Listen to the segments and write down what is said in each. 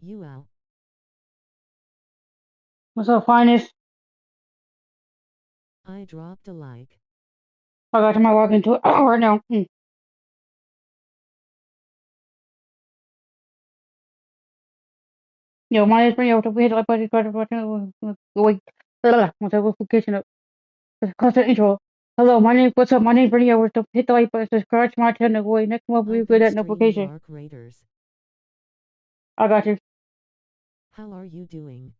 You out. What's up, finest? I dropped a like. I got to my login to it right now. Yo, my name's Brittni Edwards. We hit like buddy card watching. Wait, what's up? Notification up. Constant intro. Hello, what's up? My name's Brittni Edwards. Hit the like button, subscribe to my channel. Wait, next month we I've get been that streaming notification. Arc Raiders. I got you. How are you doing?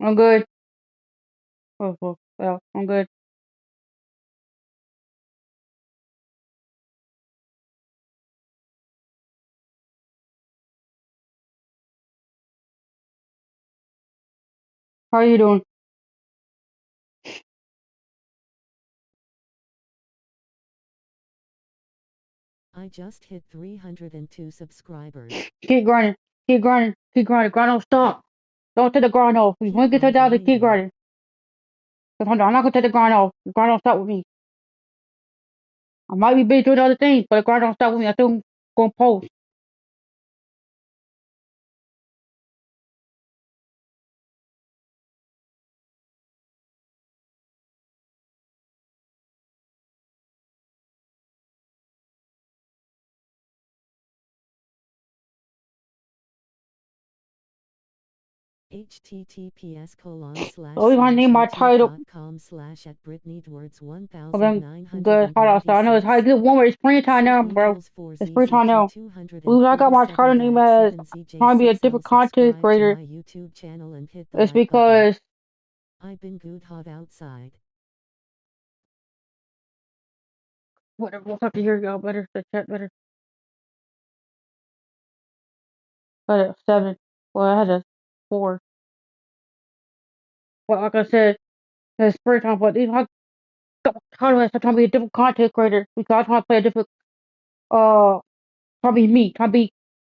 I'm good. Well, I'm good. How are you doing? I just hit 302 subscribers. Keep grinding. Keep grinding. Keep grinding. Grind don't stop. Don't take the grind off. You want Keep to get to on the keep grinding. grinding. I'm not gonna take the grind off. The grind don't stop with me. I might be busy doing other things, but the grind don't stop with me. I still gonna post. So we're gonna name my title. Okay, good. Hot outside. I know it's hot. Good warmer. It's springtime now, bro. It's springtime now. I got my title name as trying to be a different content creator. It's because I've been good hot outside. whatever. We'll have to hear y'all better. The chat better. Got it 7. Well, I had a 4. Well, like I said, it's springtime, but even I got my title as trying to be a different content creator because I want to play a different trying to be me, trying to be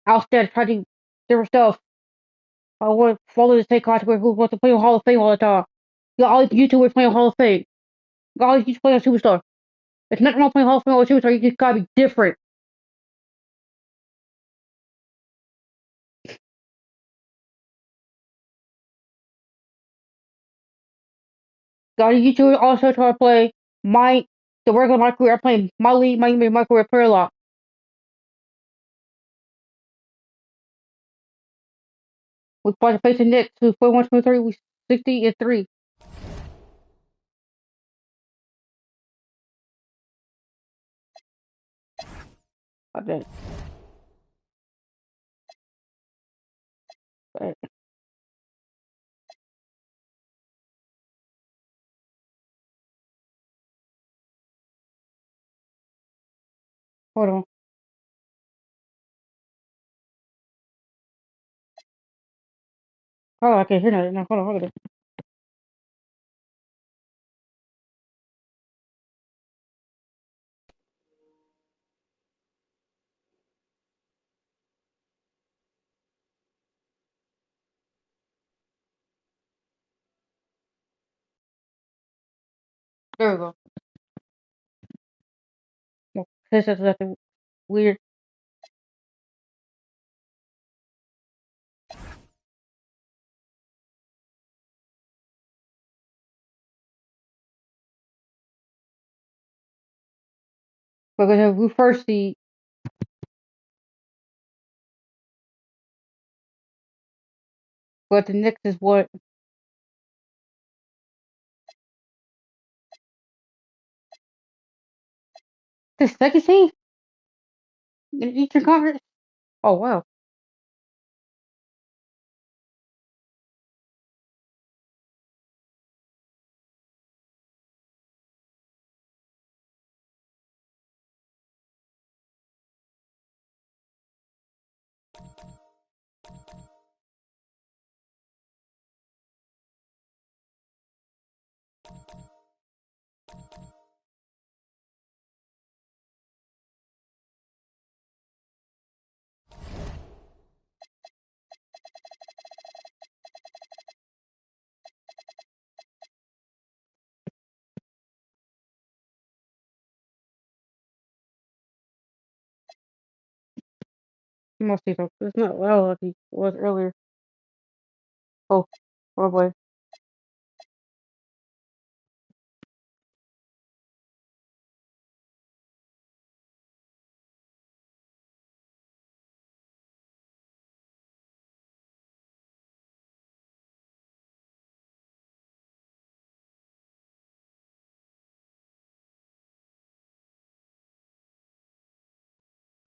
outstanding, trying to do different stuff. I want to follow the same category who wants to play on Hall of Fame all the time. You got all these YouTubers playing Hall of Fame. You got all these playing Superstar. It's nothing wrong playing Hall of Fame or Superstar. You just gotta be different. Got a YouTuber also trying to play the regular my career. I'm playing my league, my career player lot. We play facing Knicks who 41, 23, we 60 and 3. I bet. Hold on. Oh, I can't hear that. No, hold on. There we go. No, this is nothing weird. We're gonna we first see but the Knicks is what the second seed in the Eastern Conference. Oh wow. You must see something. It's not loud like it was earlier. Oh, oh boy.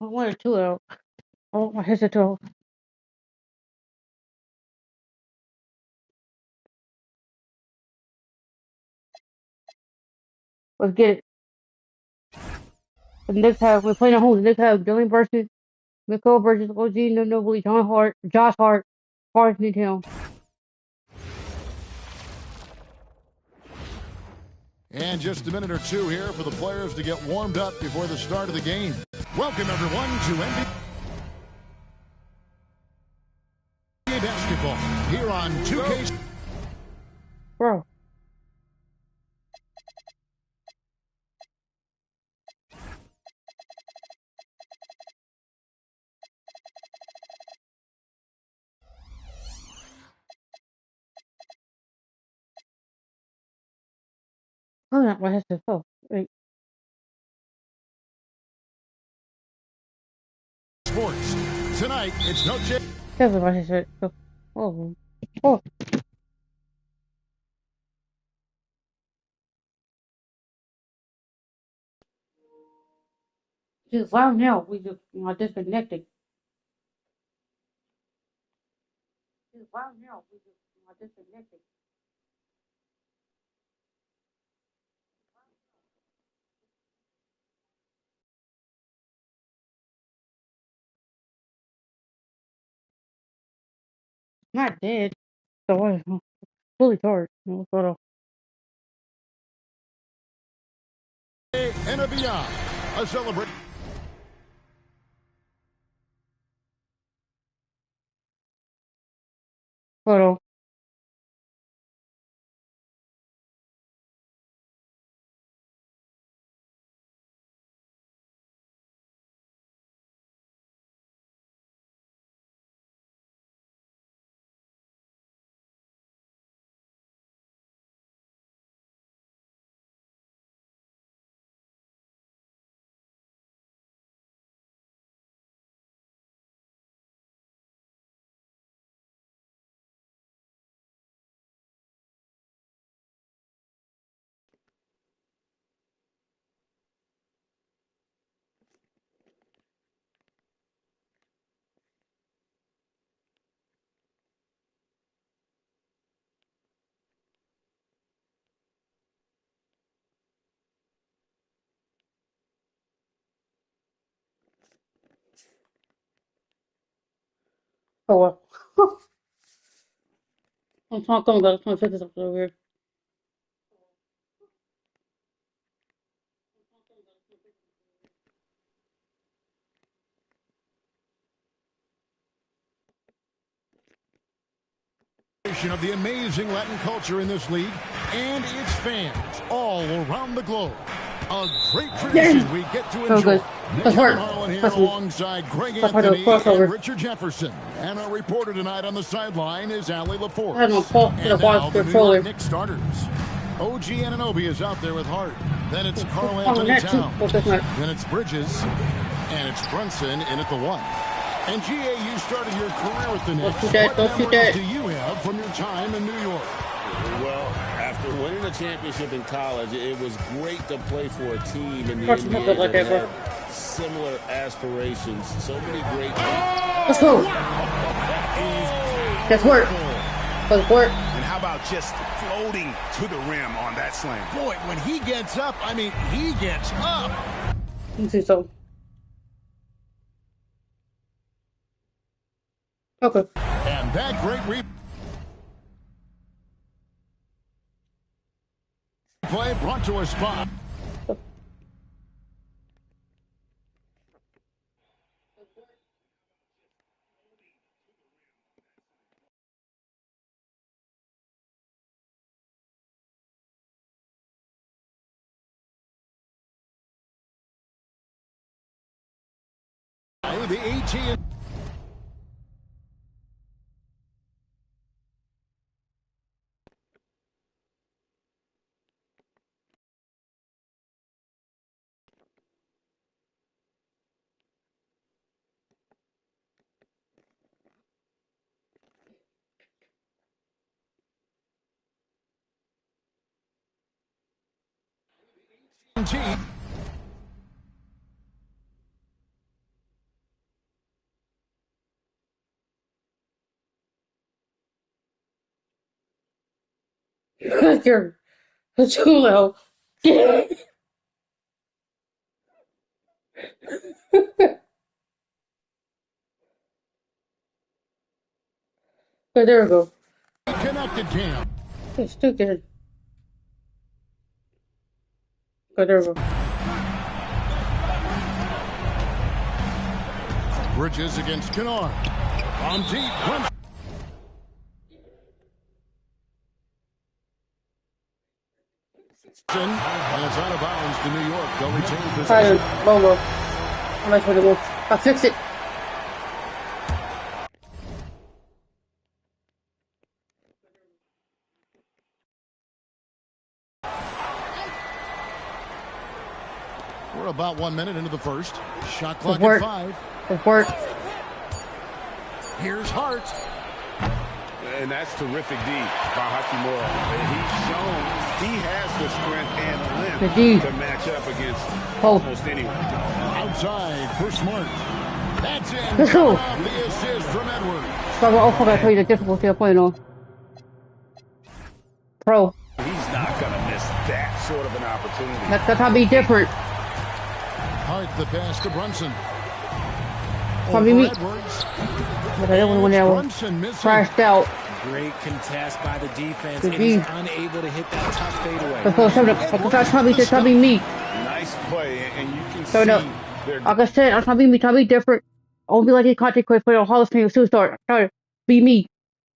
I wanted two out. Oh, my headset too. Let's get it. The Knicks have, we're playing at home. The Knicks have Dylan Brunson, Nicole Burgess, OG, No Nobly, John Hart, Josh Hart, Hart Newtown. And just a minute or two here for the players to get warmed up before the start of the game. Welcome, everyone, to NBA basketball here on 2K. Bro. Oh, not my headset. Oh, wait. Sports. Tonight, it's no chance. That's my headset. Oh, oh, oh. Just loud now. We just disconnected. Just loud now. We just disconnected. Not dead. So I fully charged. No, photo. And a beyond. A celebration. Photo. Oh well. I'm trying to come, guys. I'm trying to check this up over here. Of the amazing Latin culture in this league and its fans all around the globe. A great tradition we get to Oh, enjoy. good. That's hard. Harlan here That's me. alongside Greg That's hard to Anthony crossover. and Richard Jefferson. And our reporter tonight on the sideline is Allie LaForce. I had no pulse to the And now box the New controller. York Knicks starters. OG Anunoby is out there with Hart. Then it's Karl Oh, Anthony that too. Towns. Oh, that's not. Then it's Bridges. And it's Brunson in at the one. And GA, you started your career with the Knicks. Don't shoot that. What Don't shoot memories that. do you have from your time in New York? Well, after winning a championship in college, it was great to play for a team in the Trust me, NBA good like that that, bro. had similar aspirations. So many great. Let's go. That's work. That's work. And how about just floating to the rim on that slam? Boy, when he gets up, I mean, he gets up. Let me see something. Okay. And that great replay brought to a spot. The AT Guaranteed. You're too low. Okay, there we go. Connected Cam. It's stupid. Okay, there we go. Bridges against Kennard. On deep. Brunson. And it's out of bounds to New York. They'll retain possession. Low. I'm not trying to move. I fixed it. We're about 1 minute into the first. Shot clock Good work. at 5. Good work. Here's Hart. And that's terrific D by Hachimura. He's shown he has the strength and the length to match up against almost anyone. Outside for Smart. That's in. Let's go. Off the assist from Edwards. So I forgot to tell you the difficulty of playing on. Pro. He's not going to miss that sort of an opportunity. That's how be different. Hart the pass to Brunson. Probably me. Edwards. But I don't want to crashed out. Great contest by the defense, and he's unable to hit that tough fadeaway. That's probably me. Nice play, and you can So see no, like I said, I'm trying to be different. I won't be like these content creators for the Hall of Fame superstar. Try to be me.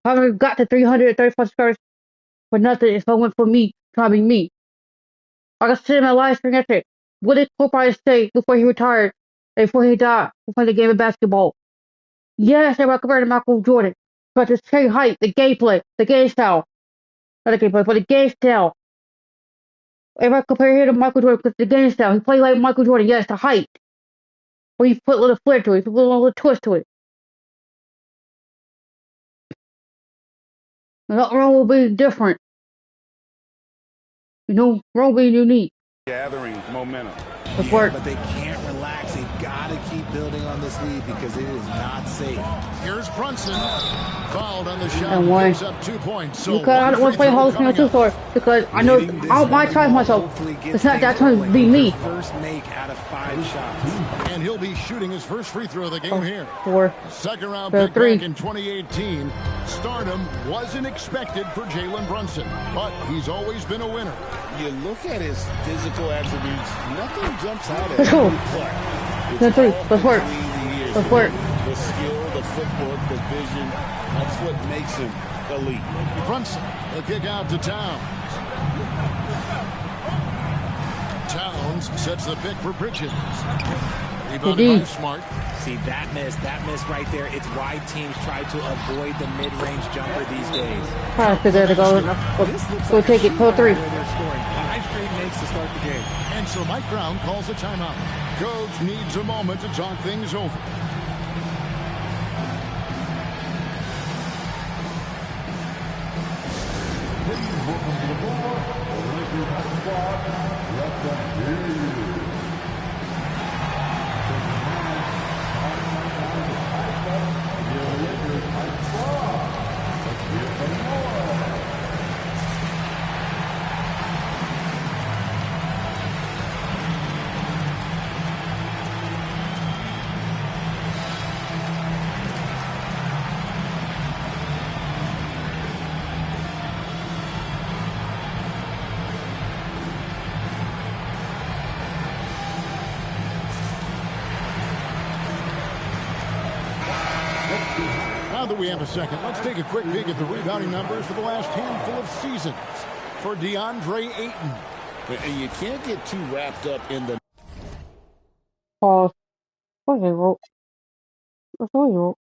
I haven't got to 335 stars for nothing if I went for me, trying to be me. Like I said in my live stream yesterday, what did Kobe say before he retired, and before he died, before the game of basketball? Yes, everybody compared to Michael Jordan. But the same height, the gameplay, the game style. Not the gameplay, but the game style. Everybody compare him to Michael Jordan because the game style. He played like Michael Jordan. Yes, the height. But he put a little flair to it. He put a little twist to it. Nothing wrong with being different. You know, wrong with being unique. gathering momentum. Yeah, but they can't relax. They've got to keep building on this lead because it is not safe. Here's Brunson. Fouled on the shot. And one. Gives up 2 points. So Because I don't want to play Hall of Fame too far because I know I might try myself. It's not that time to be me. First make out of 5 shots. And he'll be shooting his first free throw of the game here. 4. Second round So pick 3. back in 2018. Stardom wasn't expected for Jalen Brunson, but he's always been a winner. You look at his physical attributes, nothing jumps out at Let's go. him. Let's work. Let's work. Let's work. The skill, the footwork, the vision, that's what makes him elite. Brunson, the kick out to Towns. Towns sets the pick for Bridges. Rebounded by Smart. See, that miss right there. It's why teams try to avoid the mid-range jumper these days. Go take it. Pull 3. They're scoring 5 straight makes to start the game. And so Mike Brown calls a timeout. Coach needs a moment to talk things over. Now that we have a second, let's take a quick peek at the rebounding numbers for the last handful of seasons for DeAndre Ayton. And you can't get too wrapped up in the Pause. Okay, well. That's all you wrote.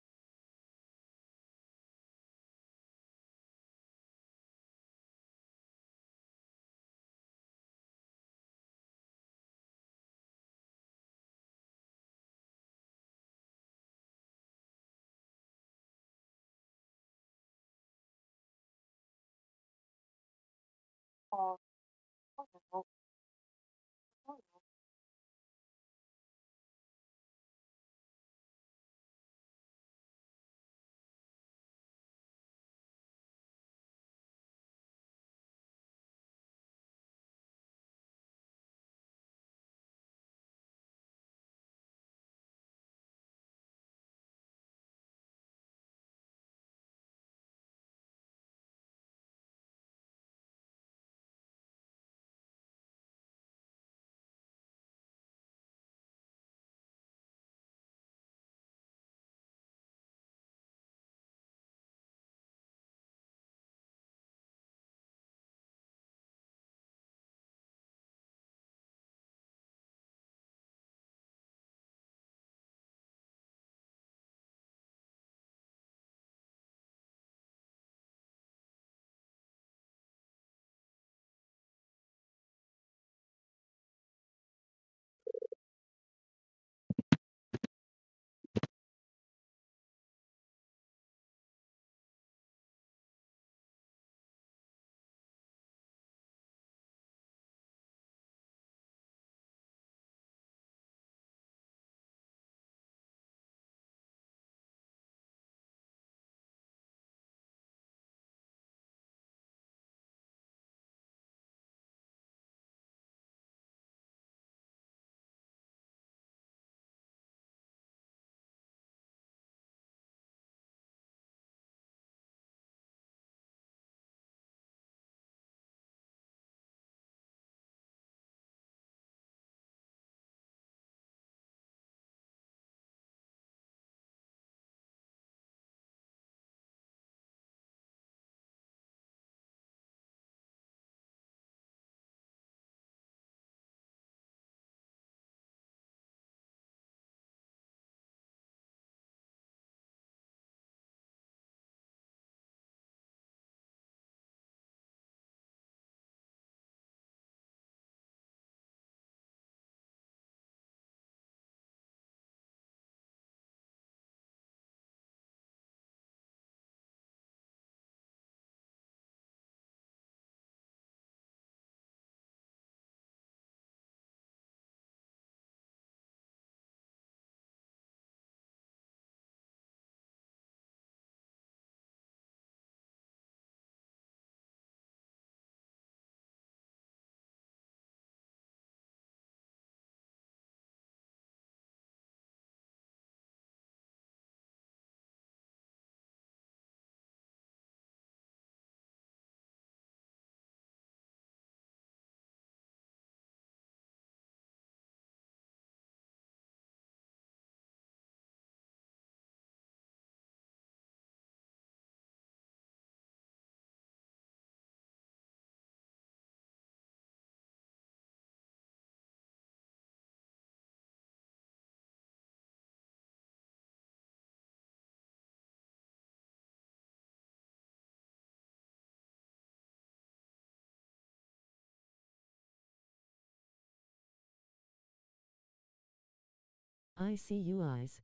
I see you eyes.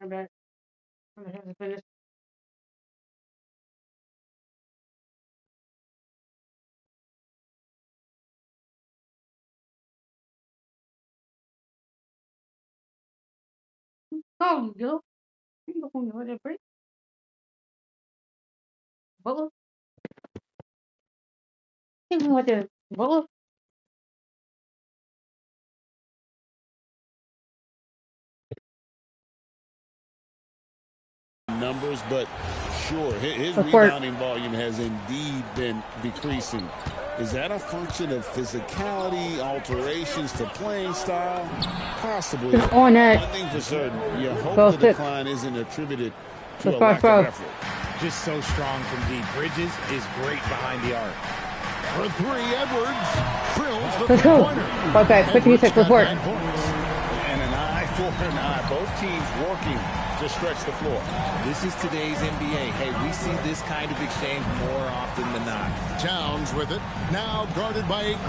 I'm back. I'm gonna have to finish. Oh, you know what that break? Bubble? You know what that bubble? Numbers, but sure, his Support. rebounding volume has indeed been decreasing. Is that a function of physicality, alterations to playing style? Possibly. Just on that. One thing for certain, you hope Go the six. decline isn't attributed to Just a lack five. of effort. Just so strong from deep. Bridges is great behind the arc. For three, Edwards drills the Let's go. three-pointer. Right back. 56. Edwards got Support. 9 points. And an eye for an eye. Both teams working to stretch the floor. This is today's NBA. Hey, we see this kind of exchange more often than not. Towns with it. Now guarded by Ayton.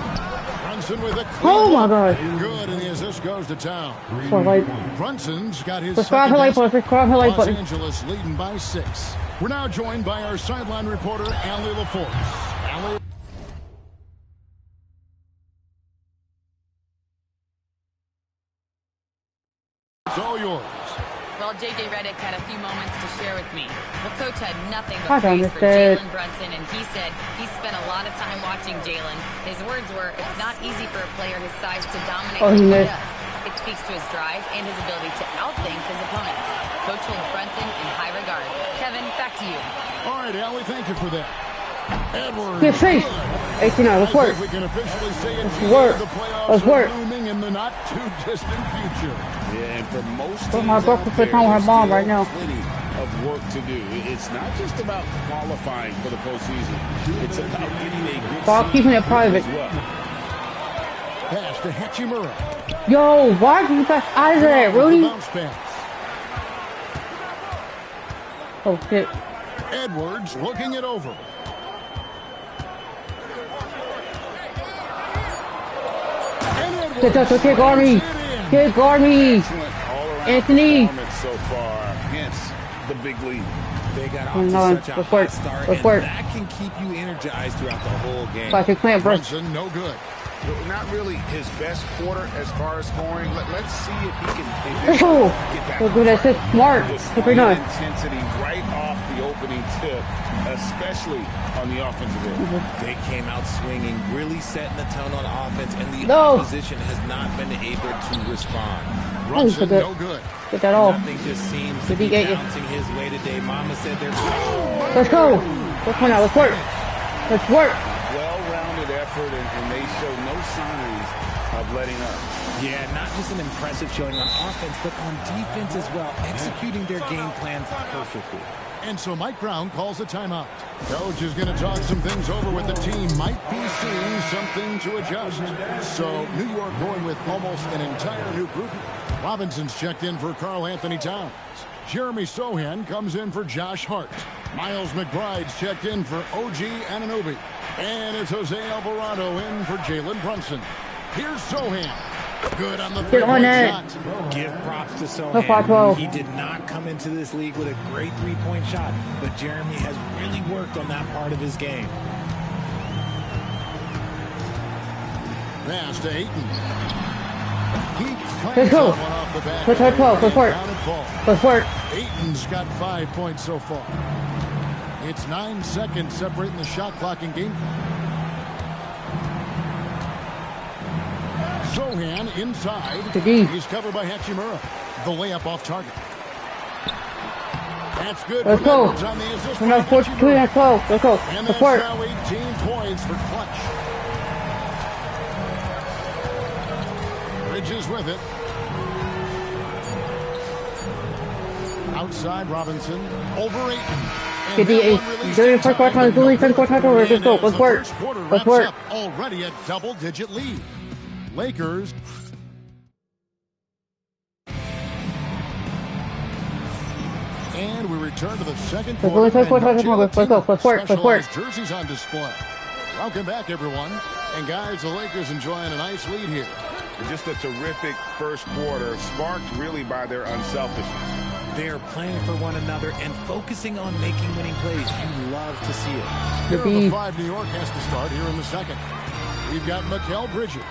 Brunson with a clean Oh my look. God. Good, and the assist goes to Towns. So like, Brunson's got his subscribe second to like best. button. Subscribe to like Los button. Angeles leading by 6. We're now joined by our sideline reporter, Allie LaForce. Allie. It's all yours. Well, J.J. Redick had a few moments to share with me. The coach had nothing I but praise for understand. Jalen Brunson, and he said he spent a lot of time watching Jalen. His words were, "It's not easy for a player his size to dominate Oh, what he he missed. does. It speaks to his drive and his ability to outthink his opponents." Coach holds Brunson in high regard. Kevin, back to you. All right, Allie, thank you for that. Edwards. Good face. 89. Let's I work. think we can officially say it's work. the playoffs Let's are work. looming in the not too distant future. Yeah, and for most Put teams my out breakfast there, on her there's mom still right now. plenty of work to do. It's not just about qualifying for the postseason. It's about getting a good While season keeping it private. as well. Pass to Hachimura. Yo, why did you pass out of there, The Rudy? bounce pass. Oh shit. Edwards looking it over. And Edwards Get that, okay, guard me. puts it in. Get guard me. Excellent all-around Anthony. performance so far, hence the big lead. They got off Hang to on. such a Let's hot work. start, Let's and work. that can keep you energized throughout the whole game. Classic plant, bro. Brunson, no good. Not really his best quarter as far as scoring. Let's see if he can Let's go. get back So on good. track. That's it. Smart. Displaying Super nice. intensity right off the opening tip, especially on the offensive end. They came out swinging, really setting the tone on offense, and the No. opposition has not been able to respond. Brunson, good. no good. Get that off. Nothing just seems to Did he be get you? bouncing his way today. Mama said they're Let's go. Let's go now. Let's work. Let's work. Well-rounded effort, and they show no signs of letting up. Yeah, not just an impressive showing on offense, but on defense as well, executing their game plans perfectly. And so Mike Brown calls a timeout. Coach is going to talk some things over with the team. Might be seeing something to adjust. So New York going with almost an entire new group. Robinson's checked in for Karl Anthony Towns. Jeremy Sohan comes in for Josh Hart. Miles McBride's checked in for OG Anunoby. And it's Jose Alvarado in for Jalen Brunson. Here's Sohan. Good on the Get on three-point that. shot. Give props to No foul, Sohan. 12. He did not come into this league with a great three-point shot, but Jeremy has really worked on that part of his game. Pass to Ayton. He Let's go. one off the back. Let's hit 12. Let's work. Down and fall. Let's work. Ayton's got 5 points so far. It's 9 seconds separating the shot clock and game clock. Sohan inside. To D. He's covered by Hachimura. The layup off target. That's good. Let's from go. Edwards on the assist We're by now 42 Hachimura. and 12. Let's go. And Let's that's work. now 18 points for Clutch. Bridges with it. Outside Robinson. Over Ayton. And Get the that eight. one released During in the first time, quarter, but no during the second good. quarter, let's And go. as Let's the work. first quarter Let's wraps work. up, already a double-digit lead. Lakers. And we return to the second Let's go, quarter. let's go, and let's go, no let's go, let's go, Gelatina. let's work, let's work. Specialized jerseys on display. Welcome back, everyone. And guys, the Lakers enjoying a nice lead here. Just a terrific first quarter, sparked really by their unselfishness. They're playing for one another and focusing on making winning plays. You love to see it. Here are the 5 New York has to start here in the second. We've got Mikal Bridges.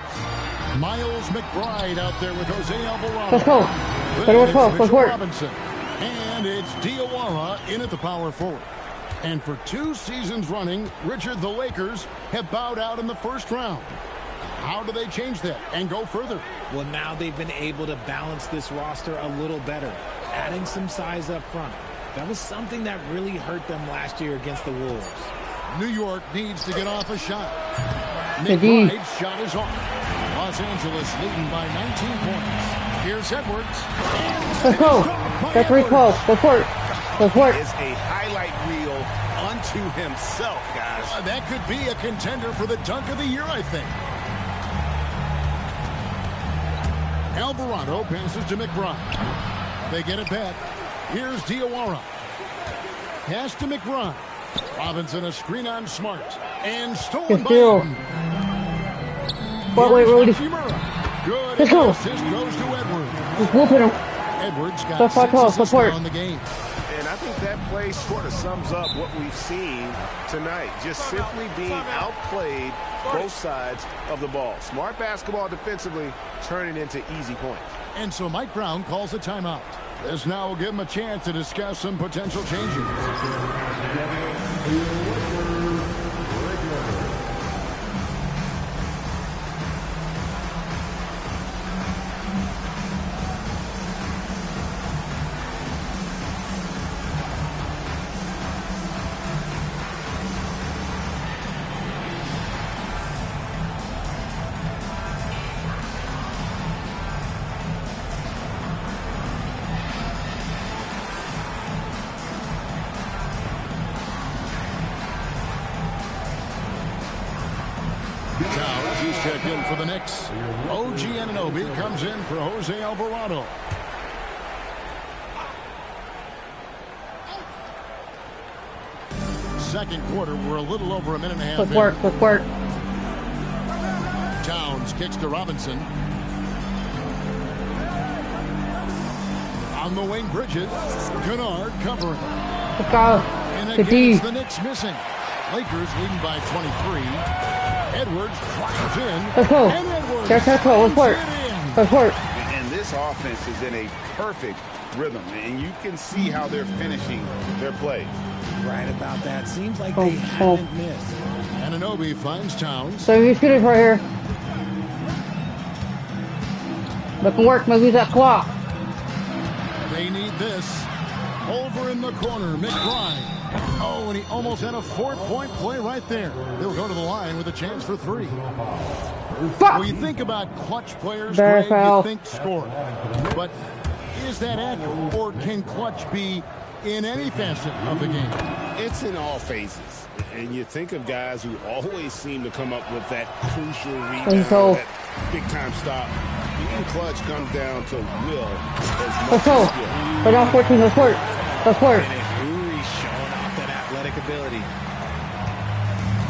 Miles McBride out there with Jose Alvarado. Let's go. Let's work. Robinson. And it's Diawara in at the power forward. And for 2 seasons running, Richard, the Lakers have bowed out in the first round. How do they change that and go further? Well, now they've been able to balance this roster a little better, adding some size up front. That was something that really hurt them last year against the Wolves. New York needs to get off a shot. McBride's shot is off. Los Angeles leading by 19 points. Here's Edwards. Let's go. That's very close. Let's work. Let's work. It's a highlight reel unto himself, guys. That could be a contender for the dunk of the year, I think. Alvarado passes to McBride. They get it back. Here's Diawara. Pass to McBride. Robinson a screen on Smart. And stolen by him. Wait, Rudy. Good. Let's go. Assist goes to Edwards. Just whooping him. Edwards got 6 assists on the game. And I think that play sort of sums up what we've seen tonight. Just simply being outplayed both sides of the ball. Smart basketball defensively turning into easy points. And so Mike Brown calls a timeout. This now will give him a chance to discuss some potential changes. Check in for the Knicks. OG Anunoby comes in for Jose Alvarado. Second quarter, we're a little over a minute and a half in. Let's work. Towns kicks to Robinson. On the wing, Bridges. Kennard covering. Let's go. And Good again, D. it's the Knicks missing. Lakers leading by 23. Edwards drives in. Let's go. And Edwards Let's work. Let's work. And this offense is in a perfect rhythm, and you can see how they're finishing their plays. Right about that. Seems like they haven't missed. Anunoby finds Towns. So you shooters right here. Looking work. Maybe use that clock. They need this. Over in the corner, McBride. Oh, and he almost had a 4-point play right there. They'll go to the line with a chance for 3. When you think about clutch players, Greg, you think score. But is that accurate, or can clutch be in any facet of the game? It's in all phases. And you think of guys who always seem to come up with that crucial rebound, that big-time stop. Being clutch comes down to will as much as skill. We're down 14. Let's work. Let's work. Ability.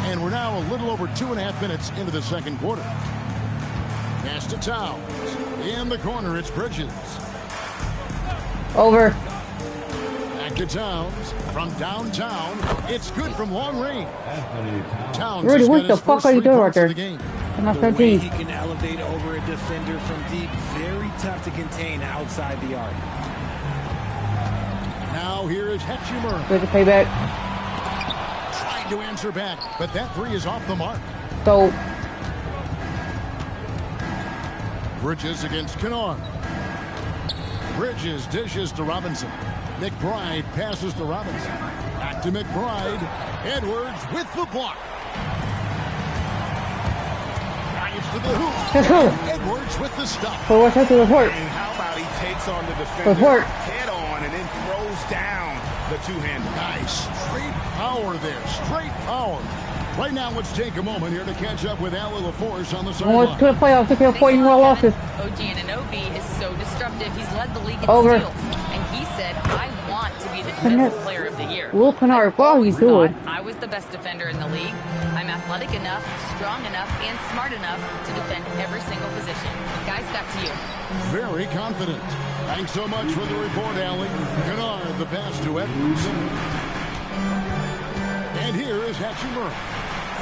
And we're now a little over 2.5 minutes into the second quarter. Pass to Towns. In the corner, it's Bridges. Over. Back to Towns. From downtown, it's good from long range. Towns Rudy, what the fuck are you doing right there? The way he can elevate over a defender from deep, very tough to contain outside the arc. Now here is Hachimura. Good to pay back. To answer back, but that 3 is off the mark. So Bridges against Kennard. Bridges dishes to Robinson. McBride passes to Robinson. Back to McBride. Edwards with the block. Drives to the hoop. Edwards with the stop. So what's up to the court? And how about he takes on the defender head on and then throws down the two-hander. Nice. Straight power there. Straight power. Right now, let's take a moment here to catch up with Allie LaForce on the sideline. Let's go to the playoffs. Look at 40 more losses. OG Anunoby is so disruptive. He's led the league in Over. steals. And he said, I want to be the defensive player of the year. Will Kennard, what are you doing? I was the best defender in the league. I'm athletic enough, strong enough, and smart enough to defend every single position. Guys, back to you. Very confident. Thanks so much for the report, Allie. the pass to Edwards. And here is Hachimura.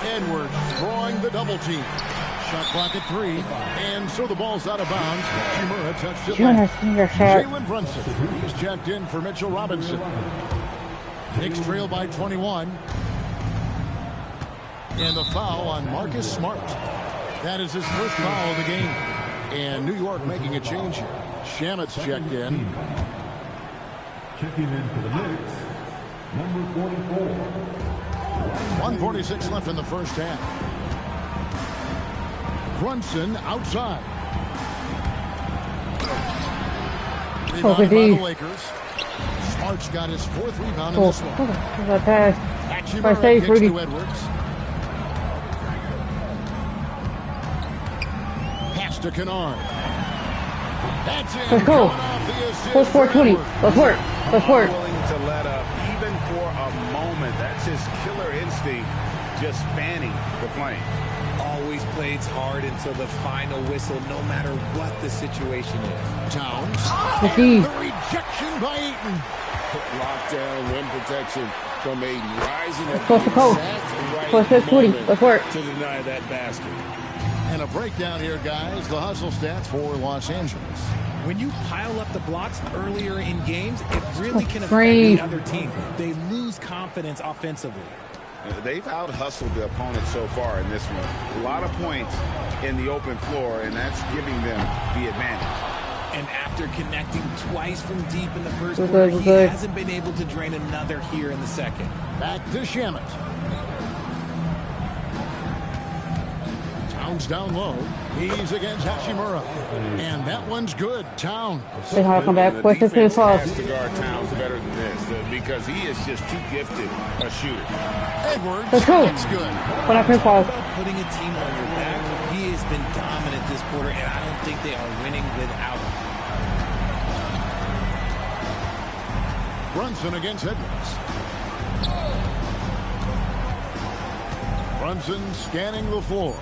Edwards drawing the double team. Shot clock at 3. And so the ball's out of bounds. Hachimura touched it left. Jalen Brunson. He's checked in for Mitchell Robinson. Knicks trail by 21. And the foul on Marcus Smart. That is his first foul of the game. And New York making a change here. Shamet's checked in. Checking in for the Knicks, number 44. 1:46 left in the first half. Brunson outside. Rebounded by the Lakers. Smart's got his 4th rebound in this one. Hachimura kicks to Edwards. Pass to Kennard. That's it. Let's go. Let's 420. Let's work. Let's work. Willing to let up even for a moment. That's his killer instinct, just fanning the flame. Always plays hard until the final whistle, no matter what the situation is. Towns. And the rejection by Eaton. Lockdown, rim protection from Aiden. Rising at Coast to coast. Let's work. To deny that basket. And a breakdown here, guys. The hustle stats for Los Angeles. When you pile up the blocks earlier in games, it really can affect the other team. They lose confidence offensively. They've out-hustled the opponent so far in this one. A lot of points in the open floor, and that's giving them the advantage. And after connecting twice from deep in the first quarter, he hasn't been able to drain another here in the second. Back to Shamet. Towns down low. He's against Hachimura. And that one's good. Towns. They have to come back. Push it to the cross. Has to guard Towns better than this because he is just too gifted a shooter. Edwards. Let's go. That's good. When I pause. Putting a team on your back, he has been dominant this quarter, and I don't think they are winning without him. Brunson against Edwards. Brunson scanning the floor.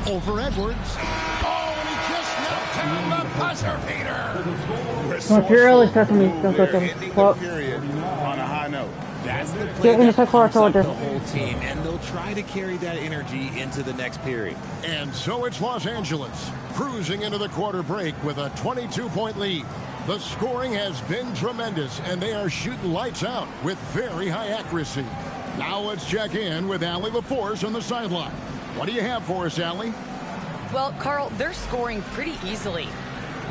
Over Edwards. Oh, and he just knocked down the buzzer beater. If you're early, touch me. Don't touch They're me. ending the period on a high note. That's the play that pumps up the whole team, and they'll try to carry that energy into the next period. And so it's Los Angeles cruising into the quarter break with a 22-point lead. The scoring has been tremendous, and they are shooting lights out with very high accuracy. Now let's check in with Allie LaForce on the sideline. What do you have for us, Allie? Well, Carl, they're scoring pretty easily.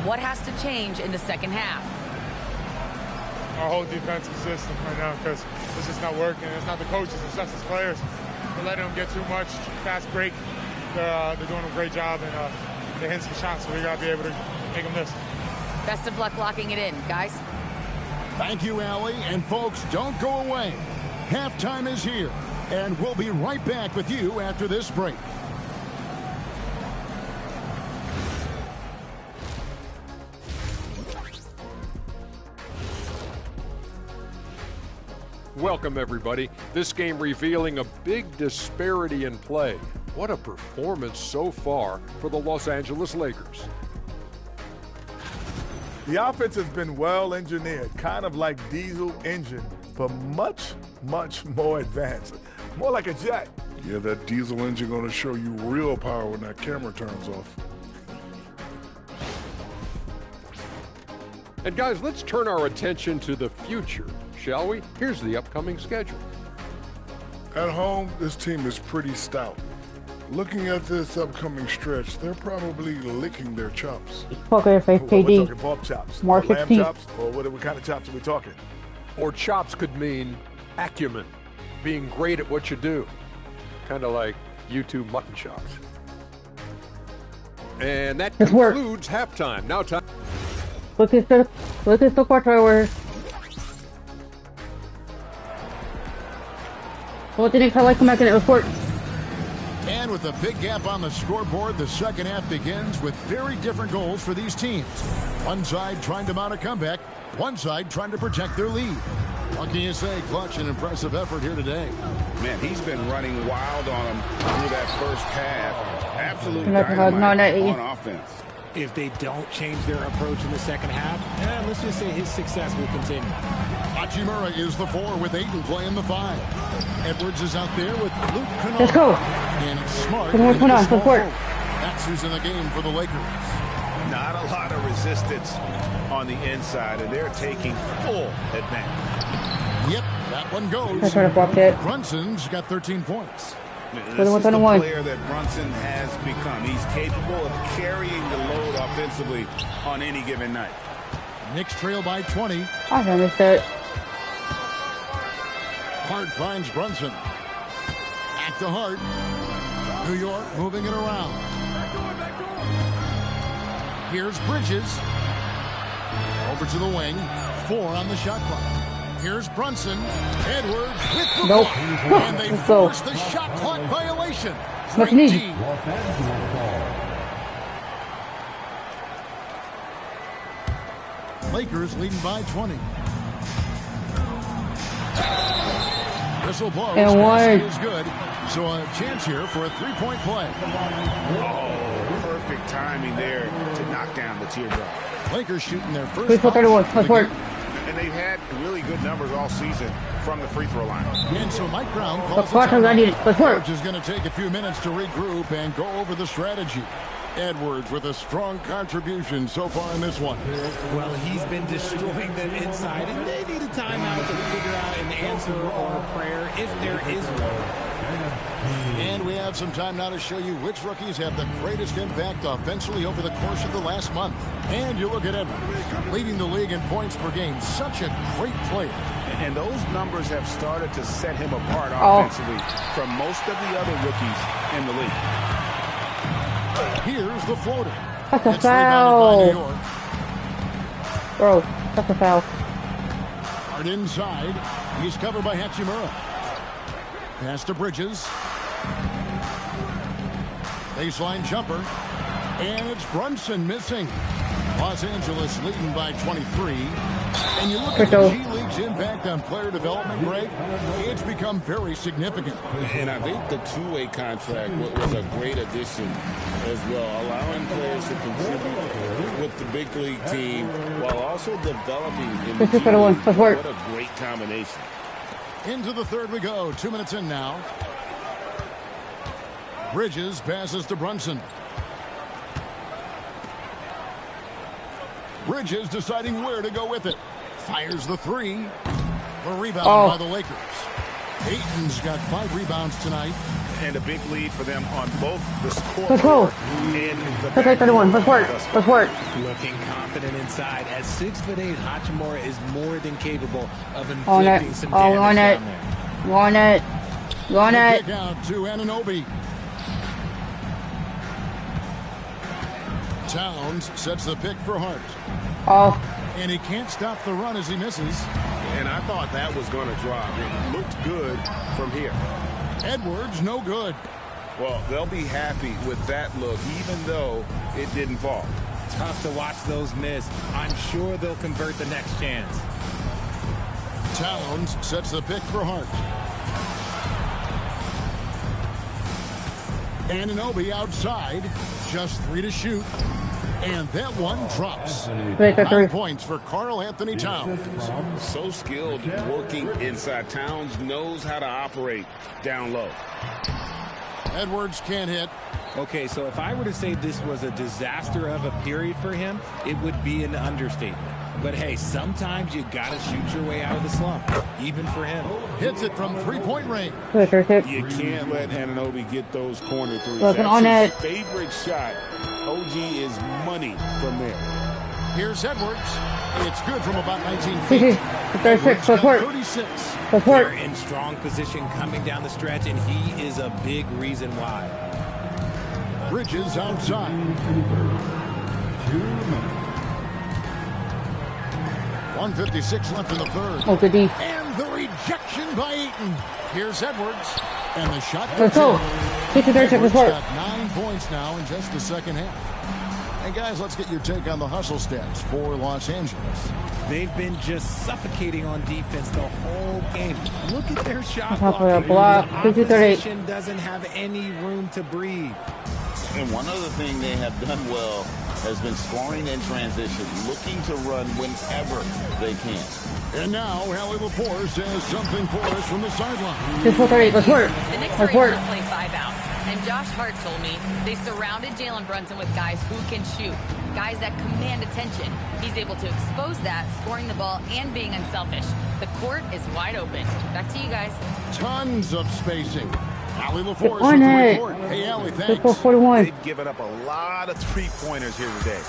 What has to change in the second half? Our whole defensive system right now, because it's just not working. It's not the coaches, it's us as players. We're letting them get too much fast break. They're doing a great job, and they're hitting some shots, so we got to be able to make them miss. Best of luck locking it in, guys. Thank you, Allie. And folks, don't go away. Halftime is here, and we'll be right back with you after this break. Welcome, everybody. This game revealing a big disparity in play. What a performance so far for the Los Angeles Lakers. The offense has been well engineered, kind of like diesel engine, but much, much more advanced. More like a jet. Yeah, that diesel engine gonna show you real power when that camera turns off. And guys, let's turn our attention to the future, shall we? Here's the upcoming schedule. At home, this team is pretty stout. Looking at this upcoming stretch, they're probably licking their chops. Poker face We're KD. talking pork chops, Mark or lamb 16. chops, or what kind of chops are we talking? Or chops could mean acumen, being great at what you do. Kind of like YouTube mutton chops. And that concludes halftime. Now time. Look at the quarter hour. What did I like come back in it report? And with a big gap on the scoreboard, the second half begins with very different goals for these teams. One side trying to mount a comeback, one side trying to protect their lead. What can you say? Clutch and impressive effort here today. Man, he's been running wild on them through that first half. Absolute dynamite on offense. If they don't change their approach in the second half, let's just say his success will continue. Hachimura is the 4 with Ayton playing the 5. Edwards is out there with Luke Kennard. Let's go. And it's Smart. Come on, support. That's who's in the game for the Lakers. Not a lot of resistance on the inside, and they're taking full advantage. Yep, that one goes. I try to block it. Brunson's got 13 points. This is the player that Brunson has become. He's capable of carrying the load offensively on any given night. Knicks trail by 20. I missed it. Hart finds Brunson. Back to Hart. New York moving it around. Here's Bridges. Over to the wing. 4 on the shot clock. Here's Brunson. Edwards with the block. And they force the shot clock violation. Great D. Lakers leading by 20. Whistle blows. And one is good. So a chance here for a three-point play. Oh, perfect timing there to knock down the teardrop. Lakers shooting their first. 31. Let's work. And they've had really good numbers all season from the free throw line. And so Mike Brown Let's calls work. I need it. Let's work. Coach is going to take a few minutes to regroup and go over the strategy. Edwards with a strong contribution so far in this one. Well, he's been destroying them inside, and they need a timeout to figure out an answer or a prayer if there is one. And we have some time now to show you which rookies have the greatest impact offensively over the course of the last month. And you look at Edwards, leading the league in points per game. Such a great player. And those numbers have started to set him apart offensively from most of the other rookies in the league. Here's the floater. That's a foul. By New York. Bro, that's a foul. Hard inside. He's covered by Hachimura. Pass to Bridges. Baseline jumper. And it's Brunson missing. Los Angeles leading by 23. And you look at the G League's impact on player development, Greg, it's become very significant. And I think the two-way contract was a great addition as well, allowing players to contribute with the big league team while also developing in the G League. What a great combination. Into the third we go. 2 minutes in now. Bridges passes to Brunson. Bridges deciding where to go with it. Fires the 3. The rebound by the Lakers. Ayton's got 5 rebounds tonight. And a big lead for them on both the score. Let's go. Let's 31. Let's work. Let's work. Looking confident inside. At 6'8", Hachimura is more than capable of inflicting some damage down there. On it. On it. Kick out to Anunoby. Towns sets the pick for Hart. And he can't stop the run as he misses. And I thought that was going to drop. It looked good from here. Edwards, no good. Well, they'll be happy with that look, even though it didn't fall. Tough to watch those miss. I'm sure they'll convert the next chance. Towns sets the pick for Hart. Anunoby outside. Just 3 to shoot. And that one drops. 9 points for Karl Anthony Towns. So skilled working inside. Towns knows how to operate down low. Edwards can't hit. Okay, so if I were to say this was a disaster of a period for him, it would be an understatement. But hey, sometimes you gotta shoot your way out of the slump, even for him. Hits it from 3-point range. You can't let Anunoby get those corner threes. That's his favorite shot. OG is money from there. Here's Edwards. It's good from about 19 feet. 36. 36. They're in strong position coming down the stretch, and he is a big reason why. Bridges outside. 1:56 left in the third. And the rejection by Ayton. Here's Edwards. And the shot goes in. Edwards got 9 points now in just the second half. And guys, let's get your take on the hustle stats for Los Angeles. They've been just suffocating on defense the whole game. Look at their shot blocking. The opposition doesn't have any room to breathe. And one other thing they have done well has been scoring in transition, looking to run whenever they can. And now, Allie LaForce says something for us from the sideline. Let's work. The Knicks are able to play 5 out. And Josh Hart told me they surrounded Jalen Brunson with guys who can shoot, guys that command attention. He's able to expose that, scoring the ball and being unselfish. The court is wide open. Back to you guys. Tons of spacing. Allie LaForce with the report. Hey, Allie, thanks. 41. They've given up a lot of three-pointers here today.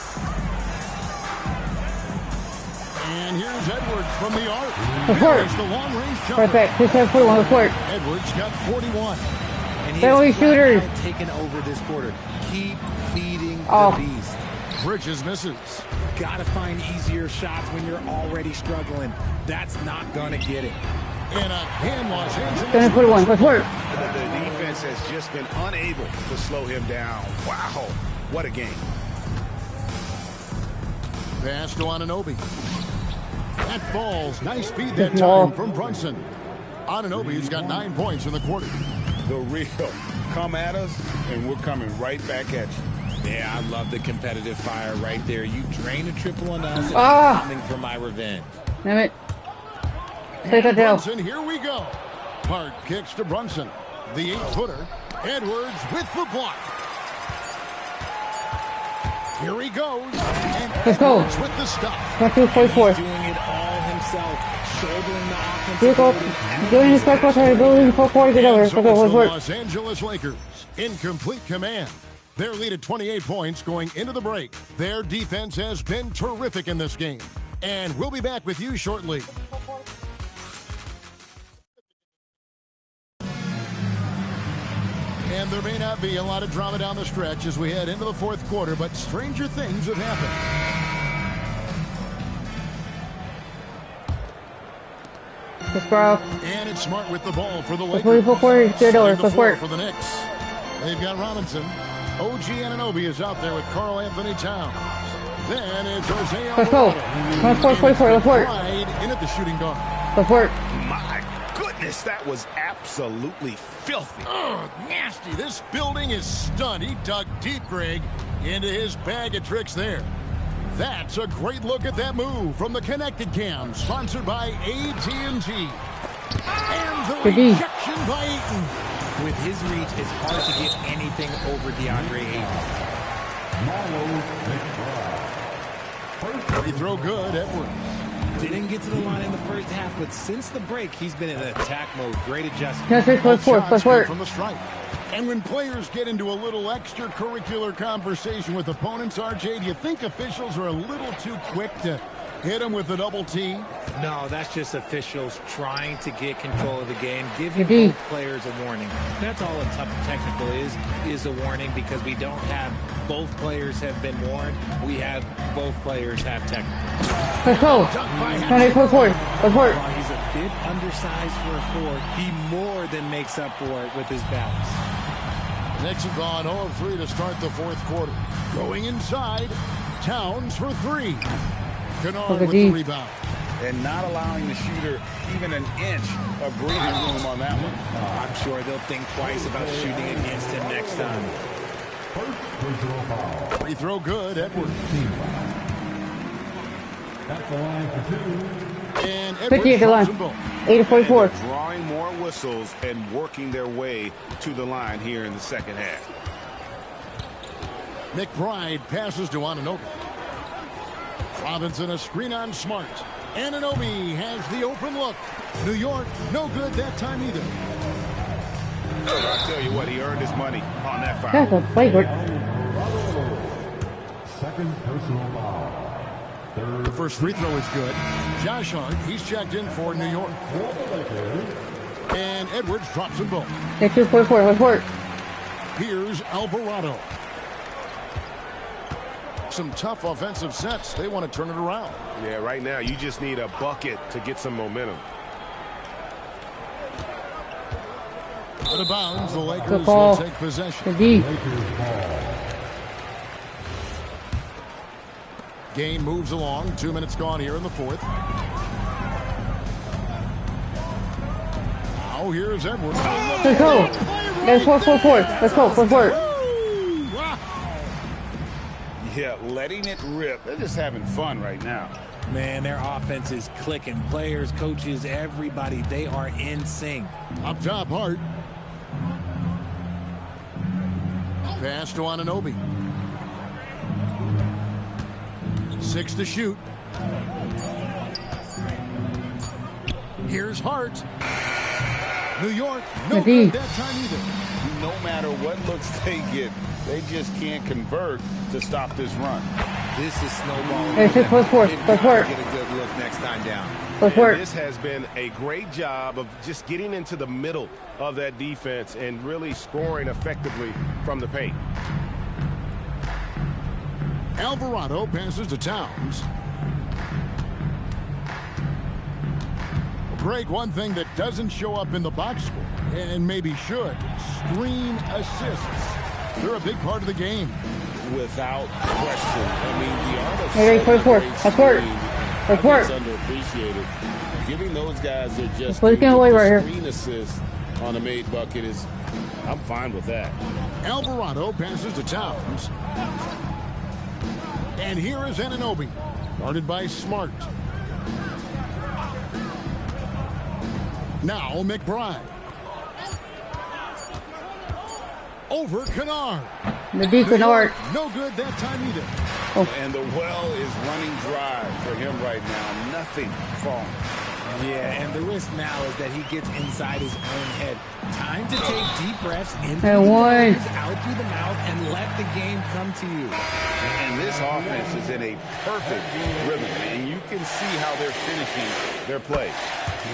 And here's Edwards from the arc. Here's the long-range jumper. Perfect. 41 report. Edwards got 41. And he Barely shooters. Taken over this quarter. Keep feeding the beast. Bridges misses. Gotta find easier shots when you're already struggling. That's not gonna get it. And again, Los Angeles. 41. Let's work. The defense has just been unable to slow him down. Wow, what a game. Pass to Anunoby. That falls. Nice feed that time from Brunson. Anunoby's got 9 points in the quarter. The real come at us, and we're coming right back at you. Yeah, I love the competitive fire right there. You drain a triple on us, and I'm coming for my revenge. Damn it. Take it down. Brunson, here we go. Hart kicks to Brunson. The 8-footer. Edwards with the block. Here he goes. And let's go. Edwards with the stop. Let's do 44. He's doing it all himself. Shouldering the offense. Here go. Doing his back quarter, building 4-4 together. Let's go. Let's work. Los Angeles Lakers in complete command. Their lead at 28 points going into the break. Their defense has been terrific in this game. And we'll be back with you shortly. And there may not be a lot of drama down the stretch as we head into the fourth quarter, but stranger things have happened. And it's Smart with the ball for the Lakers. For the Knicks. They've got Robinson. OG Anunoby is out there with Karl Anthony Towns. Then it's Jose Alvarado. Pride in at the shooting guard. My goodness, that was absolutely filthy. Oh, nasty. This building is stunned. He dug deep, Greg, into his bag of tricks there. That's a great look at that move from the Connected Cam, sponsored by AT&T. And the rejection by Ayton. With his reach, it's hard to get anything over DeAndre Ayton. Free throw good, Edwards. Didn't get to the line in the first half, but since the break, he's been in attack mode. Great adjustment. From the strike. And when players get into a little extracurricular conversation with opponents, RJ, do you think officials are a little too quick to hit them with the double T? No, that's just officials trying to get control of the game, giving both players a warning. That's all a tough technical is a warning, because we don't have both players have been warned. We have both players have technical. Let's go. While he's a bit undersized for a 4, he more than makes up for it with his balance. Knicks have gone 0 of 3 to start the fourth quarter. Going inside, Towns for 3. Kennard with the rebound. And not allowing the shooter even an inch of breathing room on that one. I'm sure they'll think twice about shooting against him next time. Free throw good, Edwards. At the line for 2. And 50 at the line. 8-44. Drawing more whistles and working their way to the line here in the second half. McBride passes to Anunoby. Robinson a screen on Smart. Anunoby has the open look. New York, no good that time either. I tell you what, he earned his money on that foul. That's a flagrant. Second personal foul. The first free throw is good. Josh Hart, he's checked in for New York. And Edwards drops them both. 2-4-4. Let's work. Here's Alvarado. Some tough offensive sets. They want to turn it around. Yeah, right now you just need a bucket to get some momentum. Out of bounds, the Lakers will take possession. Game moves along. 2 minutes gone here in the fourth. Now here's Edwards. Let's go. Let's 4-4-4. Let's go. 4-4. Yeah, letting it rip. They're just having fun right now. Man, their offense is clicking. Players, coaches, everybody, they are in sync. Up top, Hart. Pass to Anunoby. 6 to shoot. Here's Hart. New York, no good that time either. No matter what looks they get, they just can't convert to stop this run. This is snowballing. Hey, let's work. Let's work. Get a good look next time down. Let's work. This has been a great job of just getting into the middle of that defense and really scoring effectively from the paint. Alvarado passes to Towns. Greg, one thing that doesn't show up in the box score, and maybe should, screen assists. They're a big part of the game. Without question. I mean, the art of Let's work. is underappreciated. Giving those guys their just screen assist on a made bucket is, I'm fine with that. Alvarado passes to Towns. And here is Anunoby, guarded by Smart. Now McBride. Over Kennard. Kennard. No good that time either. And the well is running dry for him right now. Nothing falling. Yeah, and the risk now is that he gets inside his own head. Time to take deep breaths in and one. Out through the mouth and let the game come to you. And this offense is in a perfect rhythm, and you can see how they're finishing their play.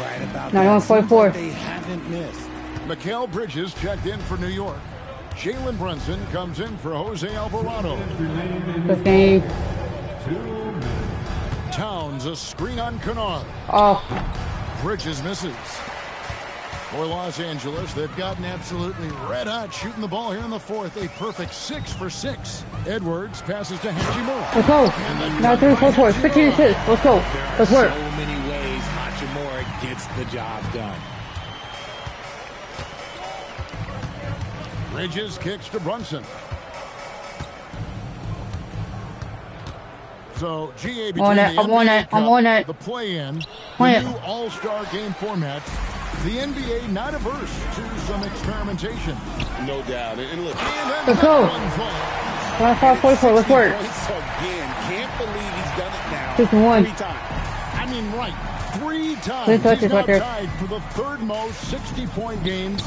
Right about that. 9-1-4. They haven't missed. Mikal Bridges checked in for New York. Jalen Brunson comes in for Jose Alvarado. Okay. Towns a screen on Kennard. Bridges misses. For Los Angeles, they've gotten absolutely red hot shooting the ball here in the fourth. A perfect 6 for 6. Edwards passes to Hachimura. Let's go. Now 3-4-4. 15-6. Let's go. Let's work. So many ways Hachimura gets the job done. Bridges kicks to Brunson. So, GA between I'm on it. The play-in, the new All-Star game format, the NBA not averse to some experimentation. No doubt. And look, let's go. 1-5-44. Let's work. Again, can't believe he's done it now. 6-1. 3 times. I mean, right. 3 times. He's now tied for the third most 60-point games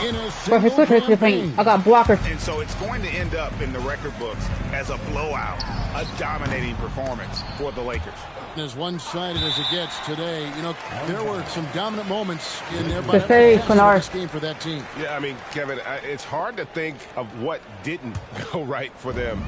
in a single campaign. I got blockers. And so it's going to end up in the record books as a blowout, a dominating performance for the Lakers. As one-sided as it gets today, you know, there were some dominant moments in there, but this game for that team. Yeah, I mean, Kevin, it's hard to think of what didn't go right for them.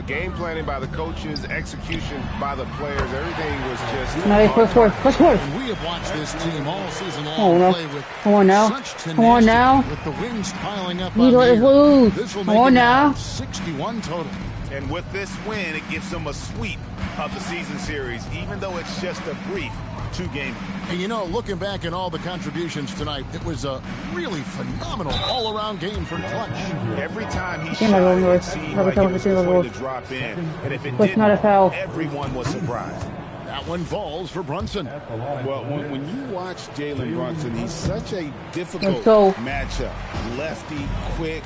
Game planning by the coaches, execution by the players, everything was just... Let's work. And we have watched this team all season long play with such tenacity. Come on now. With the wins piling up on the lose. This will make it now 61 total. And with this win, it gives them a sweep of the season series, even though it's just a brief 2-game. And you know, looking back at all the contributions tonight, it was a really phenomenal all-around game for Clutch. Every time he shot, it seemed like it was going to drop in. And if it didn't, everyone was surprised. That one falls for Brunson. Well, when you watch Jalen Brunson, he's such a difficult matchup. Lefty, quick,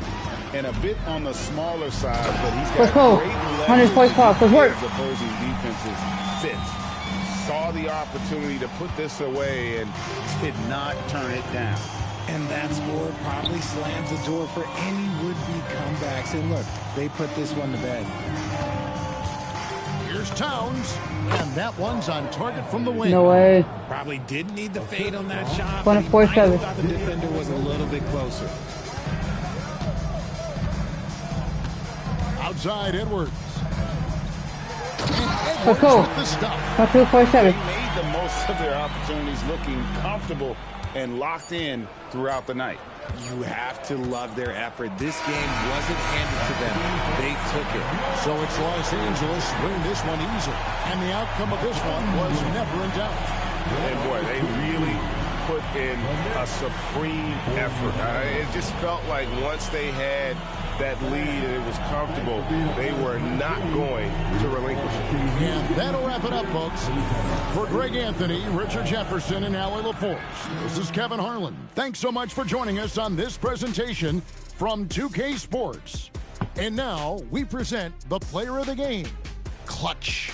and a bit on the smaller side, but he's got great leverage as opposing defenses fits. Saw the opportunity to put this away and did not turn it down. And that score probably slams the door for any would-be comebacks. And look, they put this one to bed. Here's Towns, and that one's on target from the wing. No way. Probably didn't need the fade on that shot. 1-4-7. Thought the defender was a little bit closer. Outside Edwards. Let's go. 1-2-4-7. They made the most of their opportunities, looking comfortable and locked in throughout the night. You have to love their effort. This game wasn't handed to them. They took it. So it's Los Angeles winning this one easily. And the outcome of this one was never in doubt. And boy, they really put in a supreme effort. It just felt like once they had that lead and it was comfortable, they were not going to relinquish it. And that'll wrap it up, folks. For Greg Anthony, Richard Jefferson, and Allie LaForce, this is Kevin Harlan. Thanks so much for joining us on this presentation from 2K Sports. And now we present the player of the game, Clutch.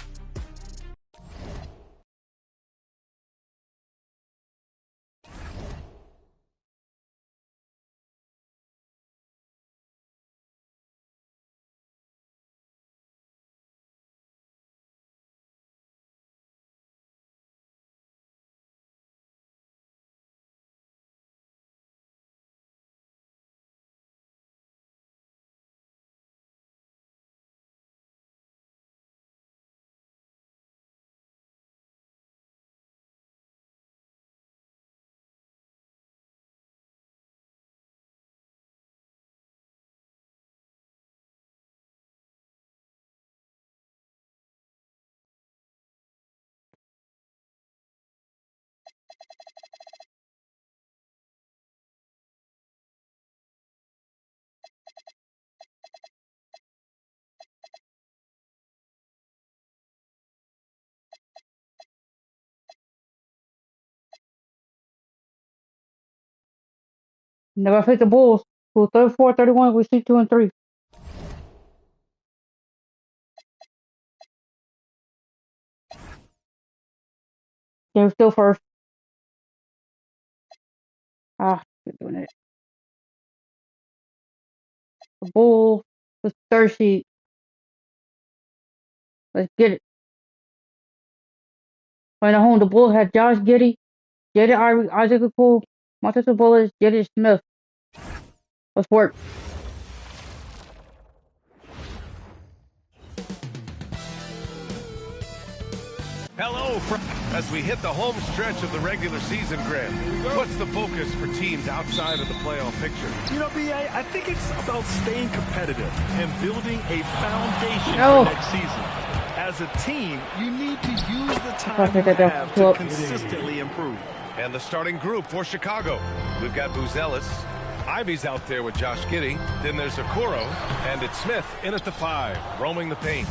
Never face the Bulls, who 34-31, we see 2-3. They're still first. We're doing it. The Bulls, the third seed. Let's get it. Playing at home, the Bulls had Josh Giddey, Jaden Ivey, Isaac Okoro, Montez Bullis, Jaden Smith. Let's work. Hello, as we hit the home stretch of the regular season, Grant. What's the focus for teams outside of the playoff picture? You know, B.A., I think it's about staying competitive and building a foundation for next season. As a team, you need to use the time you have to consistently improve. And the starting group for Chicago. We've got Buzelis. Ivy's out there with Josh Giddey. Then there's Okoro, and it's Smith in at the 5, roaming the paint.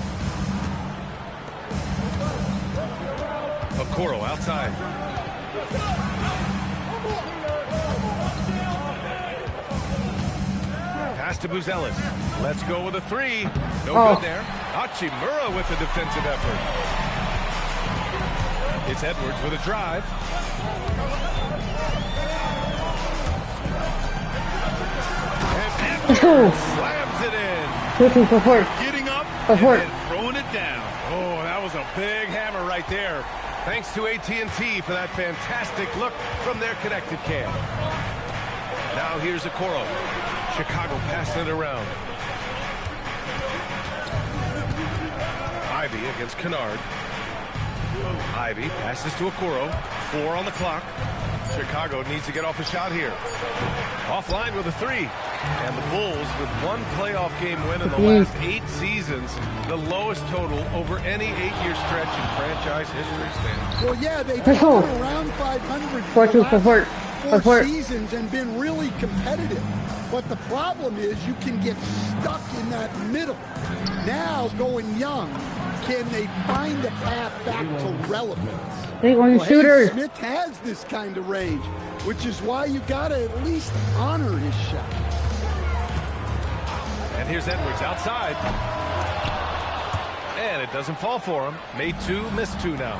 Okoro outside. Pass to Buzelis. Let's go with a 3. No good there. Hachimura with the defensive effort. It's Edwards with a drive. And Edwards slams it in. Getting up and throwing it down. Oh, that was a big hammer right there. Thanks to AT&T for that fantastic look from their connected cam. Now here's Okoro. Chicago passing it around. Ivy against Kennard. Ivy passes to Okoro. 4 on the clock. Chicago needs to get off a shot here. Offline with a 3. And the Bulls with 1 playoff game win in the last 8 seasons, the lowest total over any 8-year stretch in franchise history, Stan. Well, yeah, they've been around 500 for the last 4 seasons and been really competitive. But the problem is you can get stuck in that middle. Now, going young, can they find a path back to relevance? Shooters. Smith has this kind of range, which is why you got to at least honor his shot. And here's Edwards outside. And it doesn't fall for him. Made 2, missed 2 now.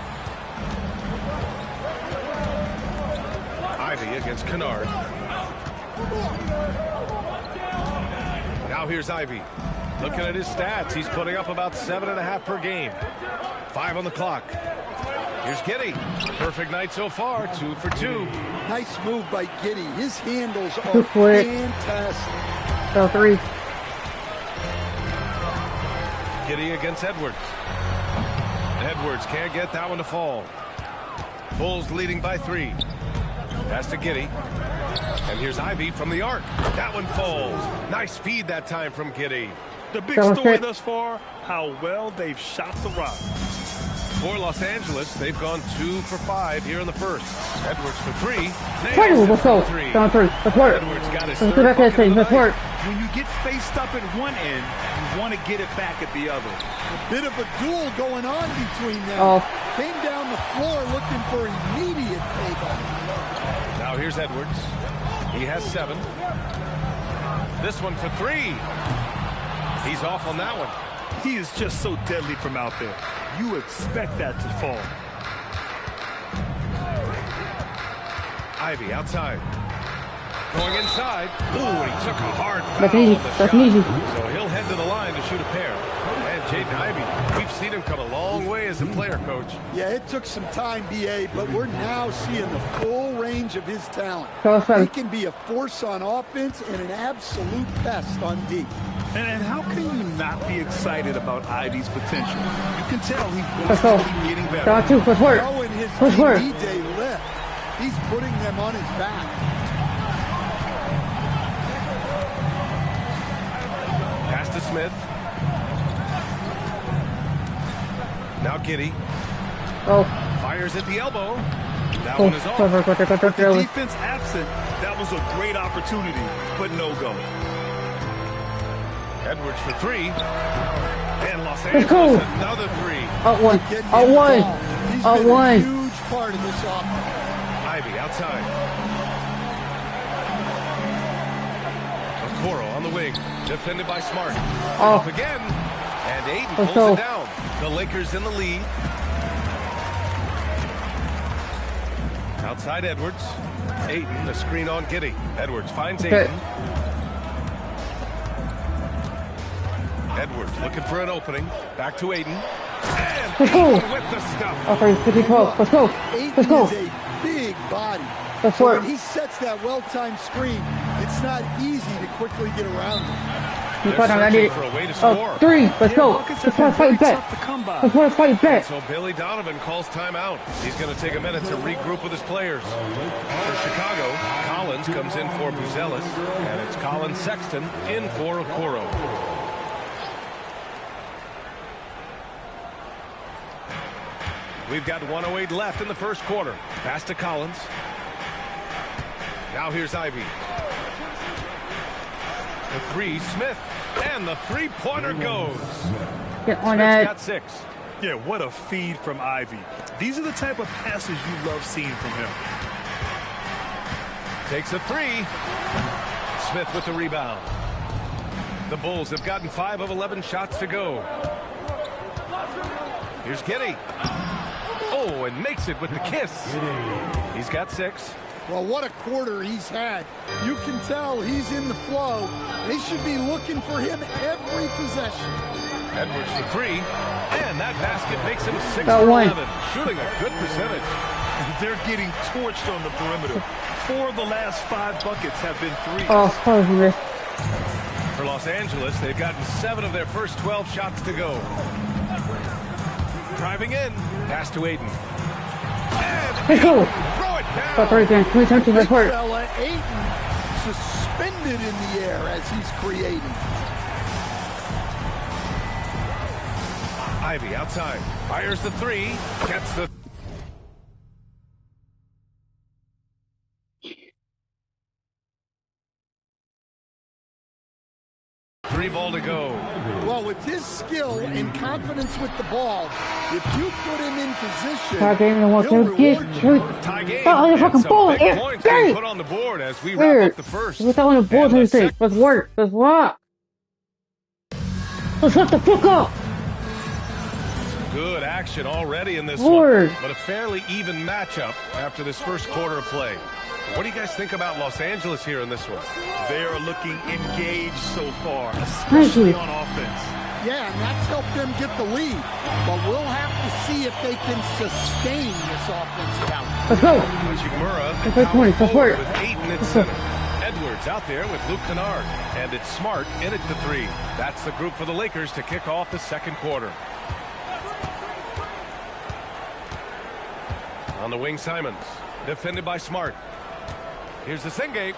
Ivy against Kennard. Now here's Ivy. Looking at his stats, he's putting up about 7.5 per game. 5 on the clock. Here's Giddey. Perfect night so far, 2 for 2. Nice move by Giddey. His handles are fantastic. 3. Giddey against Edwards. Edwards can't get that one to fall. Bulls leading by 3. Pass to Giddey. And here's Ivy from the arc. That one falls. Nice feed that time from Giddey. The big story thus far, how well they've shot the rock. For Los Angeles, they've gone 2 for 5 here in the first. Edwards for 3. Let's go. Down 3. Let's work. Edwards got his Let's go back to this thing. Let's work. When you get faced up at one end, you want to get it back at the other. A bit of a duel going on between them. Oh. Came down the floor looking for immediate payback. Now here's Edwards. He has 7. This one for 3. He's off on that one. He is just so deadly from out there. You expect that to fall. Ivy outside. Going inside. Ooh, he took a hard foul. That's easy. That's easy. So he'll head to the line to shoot a pair. And Jaden Ivey, we've seen him come a long way as a player, Coach. Yeah, it took some time, B.A., but we're now seeing the full range of his talent. He can be a force on offense and an absolute pest on D. And how can you not be excited about Ivy's potential? You can tell he wants to keep getting better. Down 2. Let's work. Knowing his Let's work. day lift, he's putting them on his back. Pass to Smith. Now Giddy. Oh. Fires at the elbow. That one is off. With the defense absent, that was a great opportunity, but no go. Edwards for 3. And Los Angeles another 3. Out 1. Out 1. Out 1. Huge part of this offense. Ivy outside. Okoro on the wing. Defended by Smart. Oh. Up again. And Aiden pulls it down. The Lakers in the lead. Outside Edwards. Aiden, the screen on Giddy. Edwards finds Aiden. Edwards looking for an opening. Back to Aiden. And Aiden with the stuff. Okay, 50-12. Let's go. Let's go. Aiden is a big body. Let's so work. when he sets that well-timed screen, it's not easy to quickly get around him. Oh, 3. Let's go. Let's want to fight back. Let's want to fight back. So Billy Donovan calls timeout. He's going to take a minute to regroup with his players. For Chicago, Collins comes in for Buzelis, and it's Colin Sexton in for Okoro. We've got 1:08 left in the first quarter. Pass to Collins. Now here's Ivy. The 3, Smith. And the three-pointer goes. Get on Smith's got 6. Yeah, what a feed from Ivy. These are the type of passes you love seeing from him. Takes a 3. Smith with the rebound. The Bulls have gotten 5 of 11 shots to go. Here's Giddy. Oh, and makes it with the kiss. He's got 6. Well, what a quarter he's had. You can tell he's in the flow. They should be looking for him every possession. Edwards for 3. And that basket makes him 6 for 11. Shooting a good percentage. They're getting torched on the perimeter. 4 of the last 5 buckets have been 3s. Oh, for Los Angeles, they've gotten 7 of their first 12 shots to go. Driving in. Pass to Aiden. Let's go. Throw it down. Got 3 again. 20 something. Let's work. Fella Aiden suspended in the air as he's creating. Ivy outside. Fires the 3. Gets the... Three ball to go. Well, with his skill and confidence with the ball, if you put him in position, tie game and he'll reward you. Tie game. Oh, the fucking ball. Big points being put on the board as we wrap up the first. What's that on the board? Let's work. Let's rock. Let's hit the fuck up. Good action already in this one, but a fairly even matchup after this first quarter of play. What do you guys think about Los Angeles here in this one? They are looking engaged so far, especially on offense. Yeah, and that's helped them get the lead. But we'll have to see if they can sustain this offensive output. Let's go. Let's work. With Aiden at center. Edwards out there with Luke Kennard. And it's Smart in at the 3. That's the group for the Lakers to kick off the second quarter. On the wing, Simons. Defended by Smart. Here's the Singate.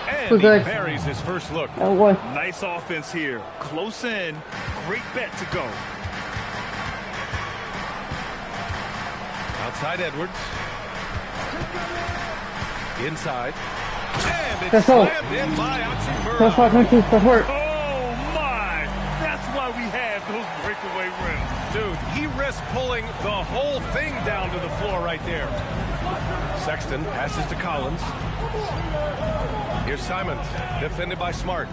And he buries his first look. Nice offense here. Close in. Great bet to go. Outside Edwards. Inside. And it's slammed in by Hachimura. Oh my! That's why we have those breakaway rims. Dude, he risked pulling the whole thing down to the floor right there. Sexton passes to Collins. Here's Simons, defended by Smart.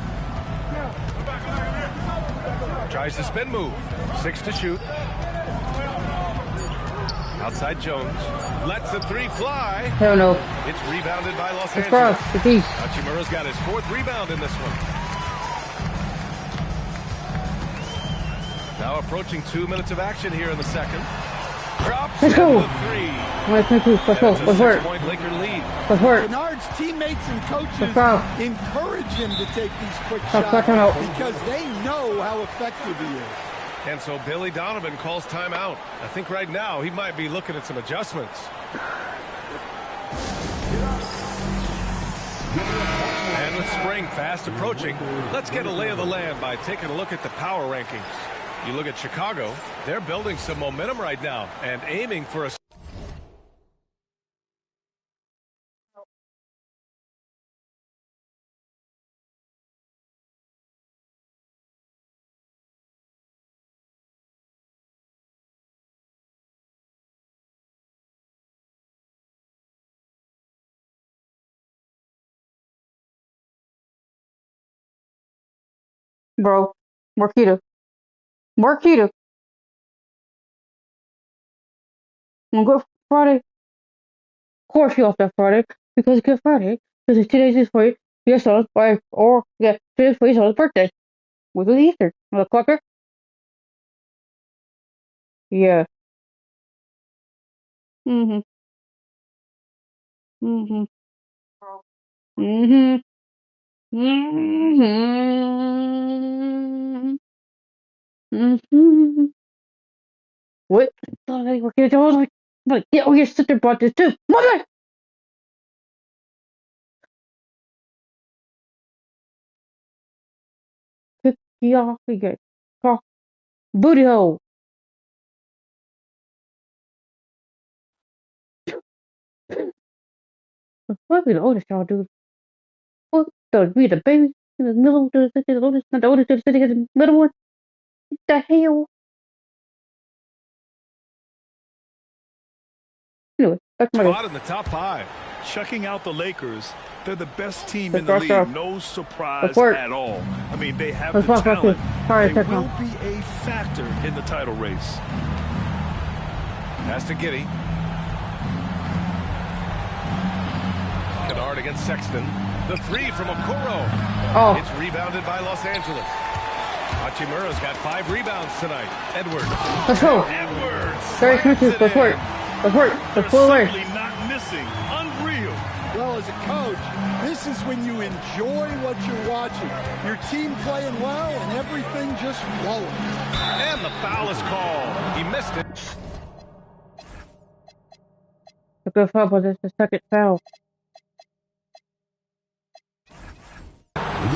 Tries the spin move. 6 to shoot. Outside Jones. Lets the 3 fly. Hell no. It's rebounded by Los Angeles. Cross. Hachimura's got his 4th rebound in this one. Now approaching 2 minutes of action here in the second. Drops Let's go. the 3. Let's go. Let's go. 6-point Laker lead. Bernard's teammates and coaches encourage him to take these quick shots because they know how effective he is. And so Billy Donovan calls timeout. I think right now he might be looking at some adjustments. And with spring fast approaching, let's get a lay of the land by taking a look at the power rankings. You look at Chicago, they're building some momentum right now and aiming for a... Bro, Marquita. On Good Friday. Of course she off that Friday. Because it's Good Friday. Because today's his for your son's wife. Or, yeah, today's for your son's birthday. Which was Easter. Motherfucker. Yeah. Mm-hmm. Mm-hmm. Mm-hmm. Mm-hmm. Mm-hmm. What? Get all your sister brought this too. Mother! Pick you off again. Booty hole. What be the oldest y'all do? What be the baby in the middle? The oldest, not the oldest, sitting in the middle one? What the hell? Anyway, that's my spot in the top 5. Checking out the Lakers, they're the best team in the league. No surprise at all. I mean, they have the talent. They will be a factor in the title race. Pass to Giddey. Kennard against Sexton. The 3 from Okoro. Oh. It's rebounded by Los Angeles. Hachimura's got 5 rebounds tonight. Edwards. Let's go. Edwards. Very quickly. Support. The full way. Not missing. Unreal. Well, as a coach, this is when you enjoy what you're watching. Your team playing well and everything just flowing. And the foul is called. He missed it. A good foul, but it's the second foul.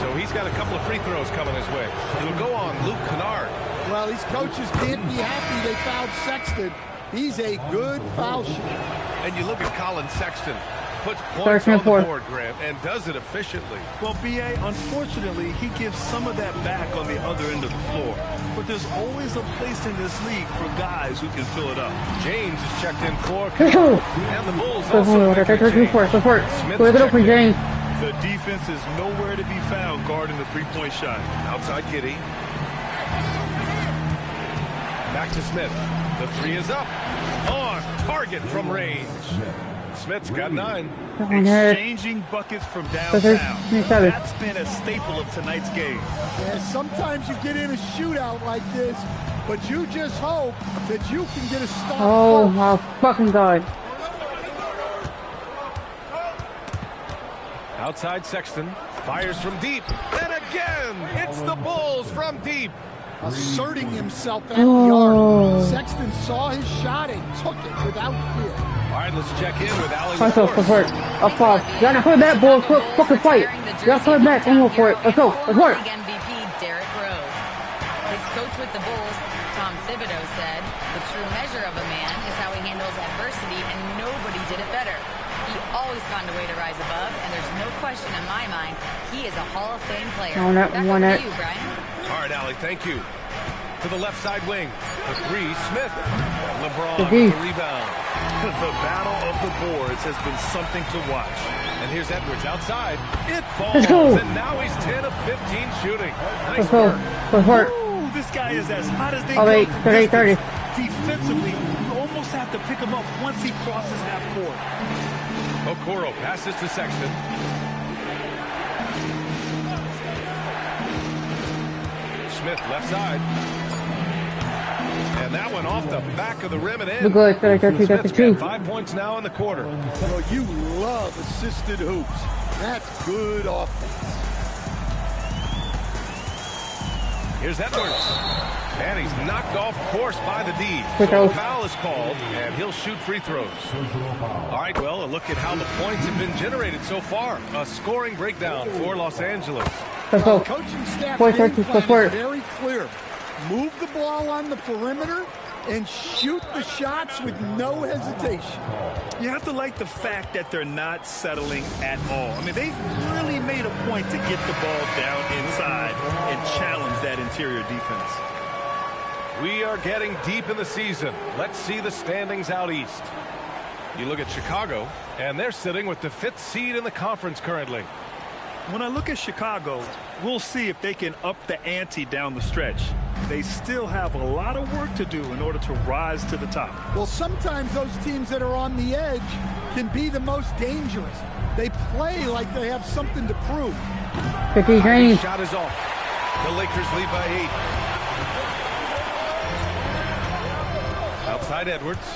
So he's got a couple of free throws coming his way. It'll go on Luke Kennard. Well, these coaches can't be happy they fouled Sexton. He's a good foul shooter. And you look at Colin Sexton. Puts points on the board, Grant, and does it efficiently. Well, B.A., unfortunately, he gives some of that back on the other end of the floor. But there's always a place in this league for guys who can fill it up. James is checked in for Kennard. And the Bulls also Support. Give it up for James. The defense is nowhere to be found guarding the three-point shot. Outside Giddey. Back to Smith. The 3 is up. On target from range. Smith's got 9. Exchanging buckets from downtown. That's been a staple of tonight's game. Yeah, sometimes you get in a shootout like this, but you just hope that you can get a stop. Oh my fucking God. Outside Sexton. Fires from deep. And again, it's the Bulls from deep. Asserting himself at the arc. Sexton saw his shot and took it without fear. All right, let's check in with Allie. Support. Up off. You gotta put that ball. Fucking fight. You gotta put back. One more for it. Let's go. Let's work. MVP Derrick Rose. His coach with the Bulls, Tom Thibodeau, said, "The true measure of a man is how he handles adversity found a way to rise above, and there's no question in my mind he is a Hall of Fame player. Back over to you, Brian. All right, Allie, thank you. To the left side wing. The three, Smith. LeBron with the rebound. The battle of the boards has been something to watch. And here's Edwards outside. It falls, and now he's 10 of 15 shooting. Nice work. Ooh, this guy is as hot as they go. 30. Defensively, you almost have to pick him up once he crosses half court. Okoro passes to Sexton. Smith left side. And that one off the back of the rim and in. Smith's got 5 points now in the quarter. Well, you love assisted hoops. That's good offense. Here's Edwards. And he's knocked off course by the D. So a foul is called, and he'll shoot free throws. All right, well, a look at how the points have been generated so far. A scoring breakdown for Los Angeles. The coaching staff game plan is very clear. Move the ball on the perimeter and shoot the shots with no hesitation. You have to like the fact that they're not settling at all. I mean, they've really made a point to get the ball down inside and challenge that interior defense. We are getting deep in the season. Let's see the standings out east. You look at Chicago, and they're sitting with the 5th seed in the conference currently. When I look at Chicago, we'll see if they can up the ante down the stretch. They still have a lot of work to do in order to rise to the top. Well, sometimes those teams that are on the edge can be the most dangerous. They play like they have something to prove. The shot is off. The Lakers lead by 8. Outside Edwards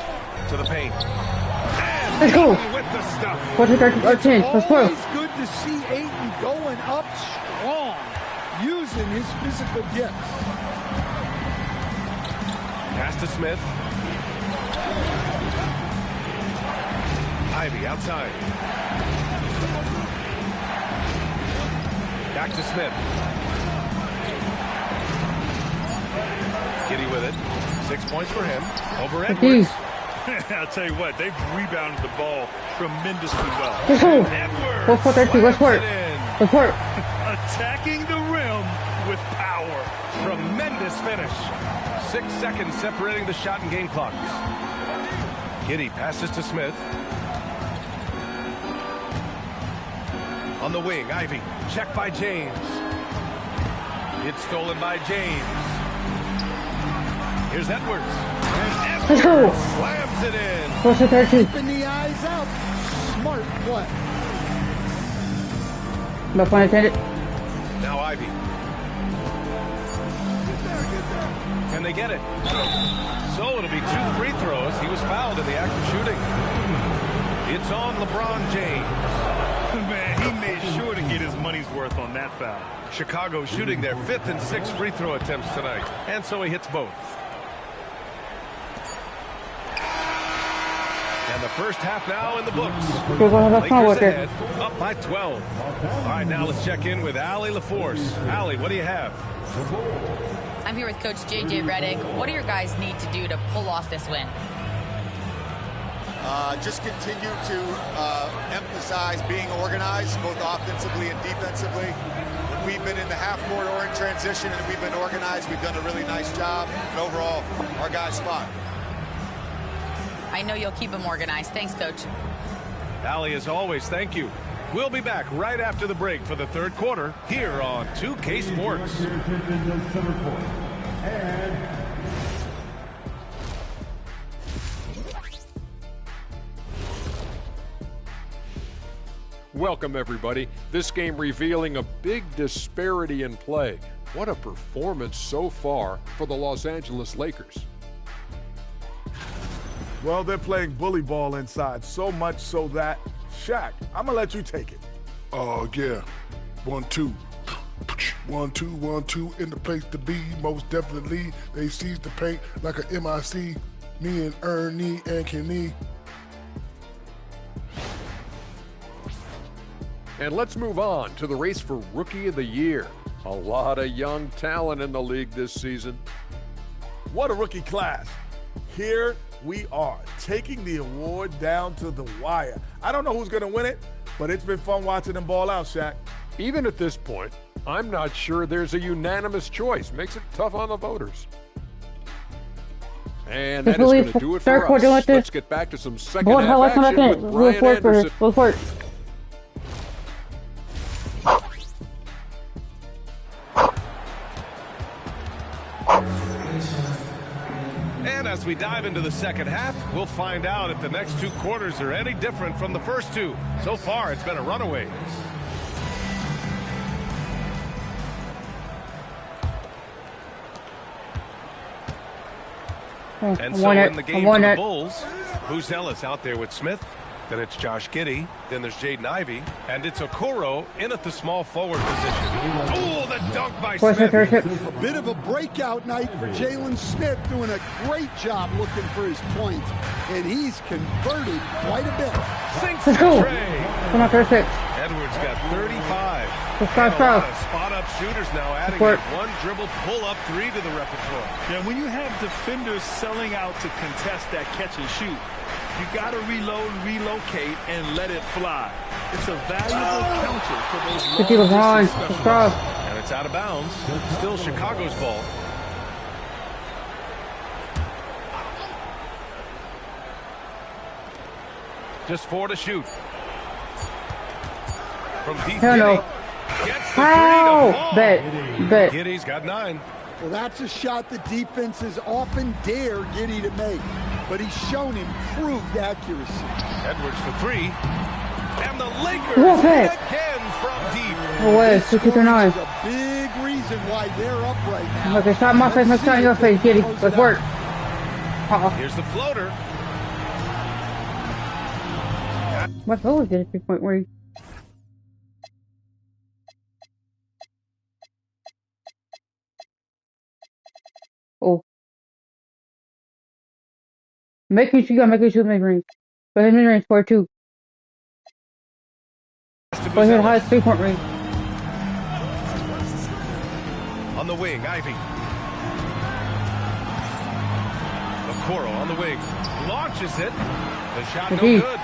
to the paint. Let's go. With the stuff. It's always good to see Ayton going up strong, using his physical gifts. Pass to Smith. Ivy outside. Back to Smith. Giddy with it. 6 points for him. Over Edwards. I'll tell you what, they've rebounded the ball tremendously well. Let's work. Attacking the rim with power. Tremendous finish. 6 seconds separating the shot and game clocks. Giddy passes to Smith. On the wing, Ivy. Check by James. It's stolen by James. Here's Edwards. And Edwards slams it in. Keeping the eyes out. Smart play. No pun intended. Now Ivy. Can they get it? So it'll be 2 free throws. He was fouled in the act of shooting. It's on LeBron James. Man, he made sure to get his money's worth on that foul. Chicago shooting their 5th and 6th free throw attempts tonight. And so he hits both. And the first half now in the books. Lakers ahead, up by 12. All right, now let's check in with Allie LaForce. Allie, what do you have? I'm here with Coach J.J. Redick. What do your guys need to do to pull off this win? Just continue to emphasize being organized, both offensively and defensively. When we've been in the half-court or in transition and we've been organized, we've done a really nice job. And overall, our guys fought. I know you'll keep them organized. Thanks, Coach. Allie, as always, thank you. We'll be back right after the break for the 3rd quarter here on 2K Sports. Welcome, everybody. This game revealing a big disparity in play. What a performance so far for the Los Angeles Lakers. Well, they're playing bully ball inside, so much so that, Shaq, I'm going to let you take it. Oh, yeah. 1, 2. 1, 2, 1, 2, in the place to be, most definitely. They seize the paint like a MIC. Me and Ernie and Kenny. And let's move on to the race for Rookie of the Year. A lot of young talent in the league this season. What a rookie class. Here we are, taking the award down to the wire. I don't know who's going to win it, but it's been fun watching them ball out, Shaq. Even at this point, I'm not sure there's a unanimous choice. Makes it tough on the voters. And that is going to do it for us. Let's get back to some second half action with Brian Anderson. Go for it. And as we dive into the second half, we'll find out if the next two quarters are any different from the first two. So far, it's been a runaway. And so in the game for the Bulls, who's Ellis out there with Smith? Then it's Josh Giddey. Then there's Jaden Ivey. And it's Okoro in at the small forward position. Oh, the dunk by Smith. A bit of a breakout night for Jalen Smith, doing a great job looking for his points. And he's converted quite a bit. Sinks the tray. Come on, 36. Edwards got 35. Let's go, spot-up shooters now, adding a one dribble pull-up three to the repertoire. Yeah, when you have defenders selling out to contest that catch and shoot, you got to reload, relocate, and let it fly. It's a valuable counter for those long distance specialists. And it's out of bounds. Still Chicago's ball. Just 4 to shoot. From deep, Gets the 3 to fall. Bet. Giddey's got 9. Well, that's a shot the defenses often dare Giddey to make, but he's shown improved accuracy. Edwards for 3. And the Lakers hit again from deep. This is a big reason why they're up right now. Okay, shot my face, my shot in your face, Giddey. Let's work. Here's the floater. What's always get a 3-point where Oh. Making sure you gotta make it shoot mid-range. Go ahead, mid-range for 2. Go ahead, highest 3-point range. On the wing, Ivey. Okoro on the wing. Launches it. The shot no good.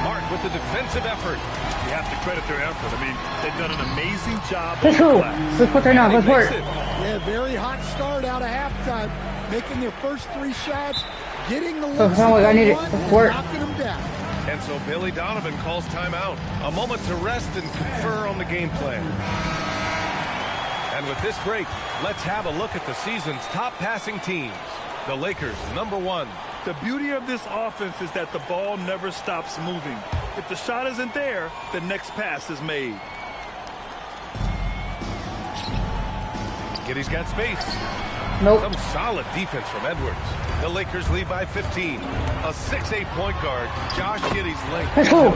Smart with the defensive effort. You have to credit their effort. I mean, they've done an amazing job. Let's go. Let's put that now. Let's work. Yeah, very hot start out of halftime. Making their first 3 shots. Getting the looks I need it. Let's work. Knocking them down. And so Billy Donovan calls timeout. A moment to rest and confer on the game plan. And with this break, let's have a look at the season's top passing teams. The Lakers, number 1. The beauty of this offense is that the ball never stops moving. If the shot isn't there, the next pass is made. Giddey's got space. Nope. Some solid defense from Edwards. The Lakers lead by 15. A 6'8" point guard, Josh Giddey's length. Let's go.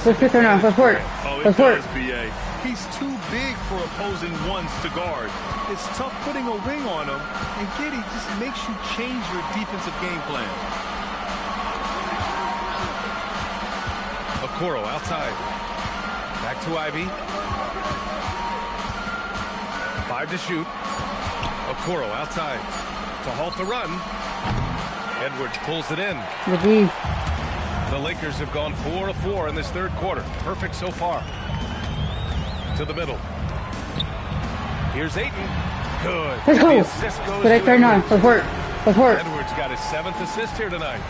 Let's get there now. Let's work. Oh, Let's work. BA. He's too big for opposing ones to guard. It's tough putting a wing on him, and Giddey just makes you change your defensive game plan. Okoro outside. Back to Ivey. 5 to shoot. Okoro outside to halt the run. Edwards pulls it in. The Lakers have gone 4 of 4 in this third quarter. Perfect so far. To the middle. Here's Ayton. Good. Let's go. The assist goes Let's work. Let's work. Edwards got his 7th assist here tonight.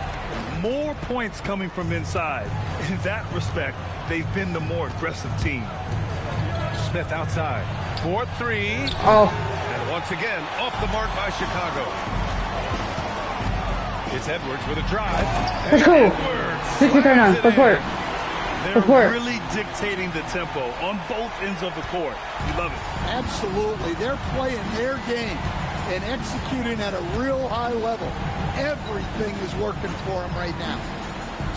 More points coming from inside. In that respect, they've been the more aggressive team. Smith outside. 4-3. Oh. And once again, off the mark by Chicago. It's Edwards with a drive. Let's go. Let's work. They're really dictating the tempo on both ends of the court. You love it. Absolutely. They're playing their game and executing at a real high level. Everything is working for them right now.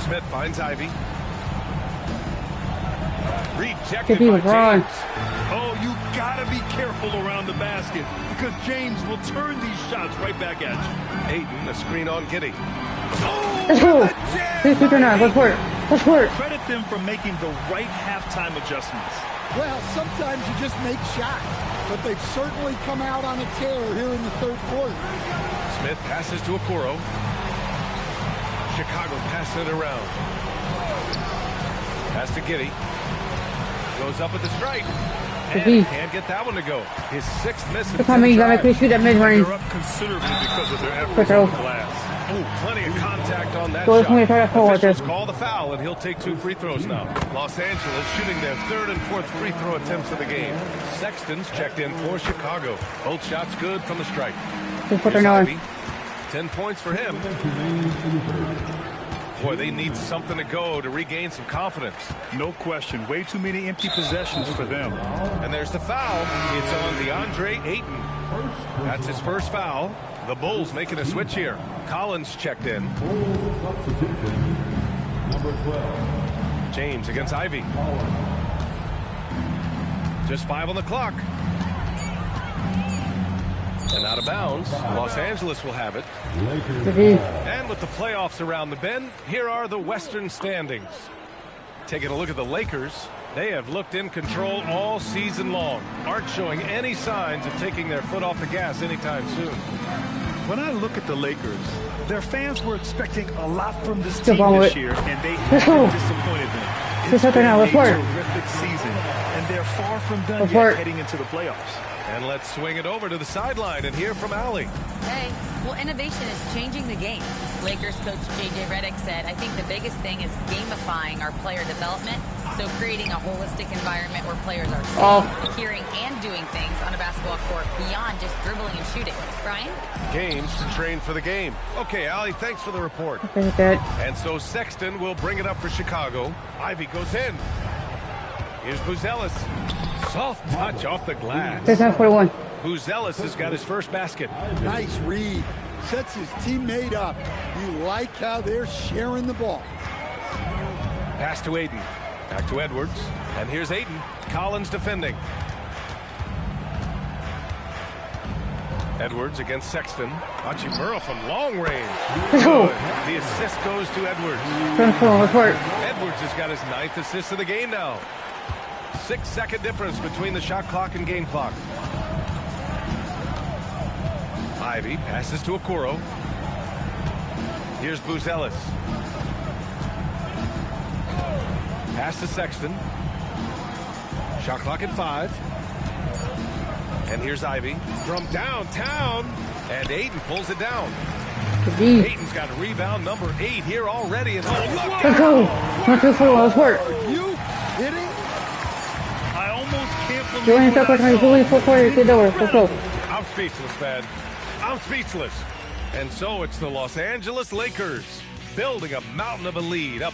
Smith finds Ivey. Rejected by James. Oh, you gotta be careful around the basket because James will turn these shots right back at you. Ayton, a screen on Giddey. Let's go. Let's work. Let's work. Credit them for making the right halftime adjustments. Well, sometimes you just make shots, but they've certainly come out on a tear here in the third quarter. Smith passes to Okoro. Chicago passing it around. Pass to Giddey. Goes up at the stripe. And he can't get that one to go. His 6th miss. That's how many you gotta shoot that mid-range. They're up considerably because of their efforts on the glass. Ooh, plenty of contact on that shot. Officials call the foul, and he'll take 2 free throws now. Los Angeles shooting their 3rd and 4th free throw attempts of the game. Sexton's checked in for Chicago. Both shots good from the stripe. 10 points for him. Boy, they need something to go to regain some confidence. No question. Way too many empty possessions for them. And there's the foul. It's on DeAndre Ayton. That's his first foul. The Bulls making a switch here. Collins checked in. James against Ivy. Just 5 on the clock. And out of bounds. Los Angeles will have it. And with the playoffs around the bend, here are the Western standings. Taking a look at the Lakers, they have looked in control all season long. Aren't showing any signs of taking their foot off the gas anytime soon. When I look at the Lakers, their fans were expecting a lot from this team this year, and they haven't disappointed them. It's been a terrific season, and they're far from done yet heading into the playoffs. And let's swing it over to the sideline and hear from Allie. Hey, well, innovation is changing the game. Lakers coach J.J. Redick said, I think the biggest thing is gamifying our player development, so creating a holistic environment where players are seeing, hearing, and doing things on a basketball court beyond just dribbling and shooting. Brian? Games to train for the game. Okay, Allie, thanks for the report. And so Sexton will bring it up for Chicago. Ivy goes in. Here's Buzelis. Soft touch off the glass. Buzelis has got his first basket. Nice read. Sets his teammate up. You like how they're sharing the ball. Pass to Ayton. Back to Edwards. And here's Ayton. Collins defending. Edwards against Sexton. Hachimura from long range. Good. The assist goes to Edwards. Edwards has got his 9th assist of the game now. 6-second difference between the shot clock and game clock. Ivy passes to Okoro. Here's Buzelis. Pass to Sexton. Shot clock at 5. And here's Ivy from downtown. And Ayton pulls it down. Ayton's got a rebound number 8 here already. And Are you kidding? I'm speechless, man. I'm speechless. And so it's the Los Angeles Lakers building a mountain of a lead up.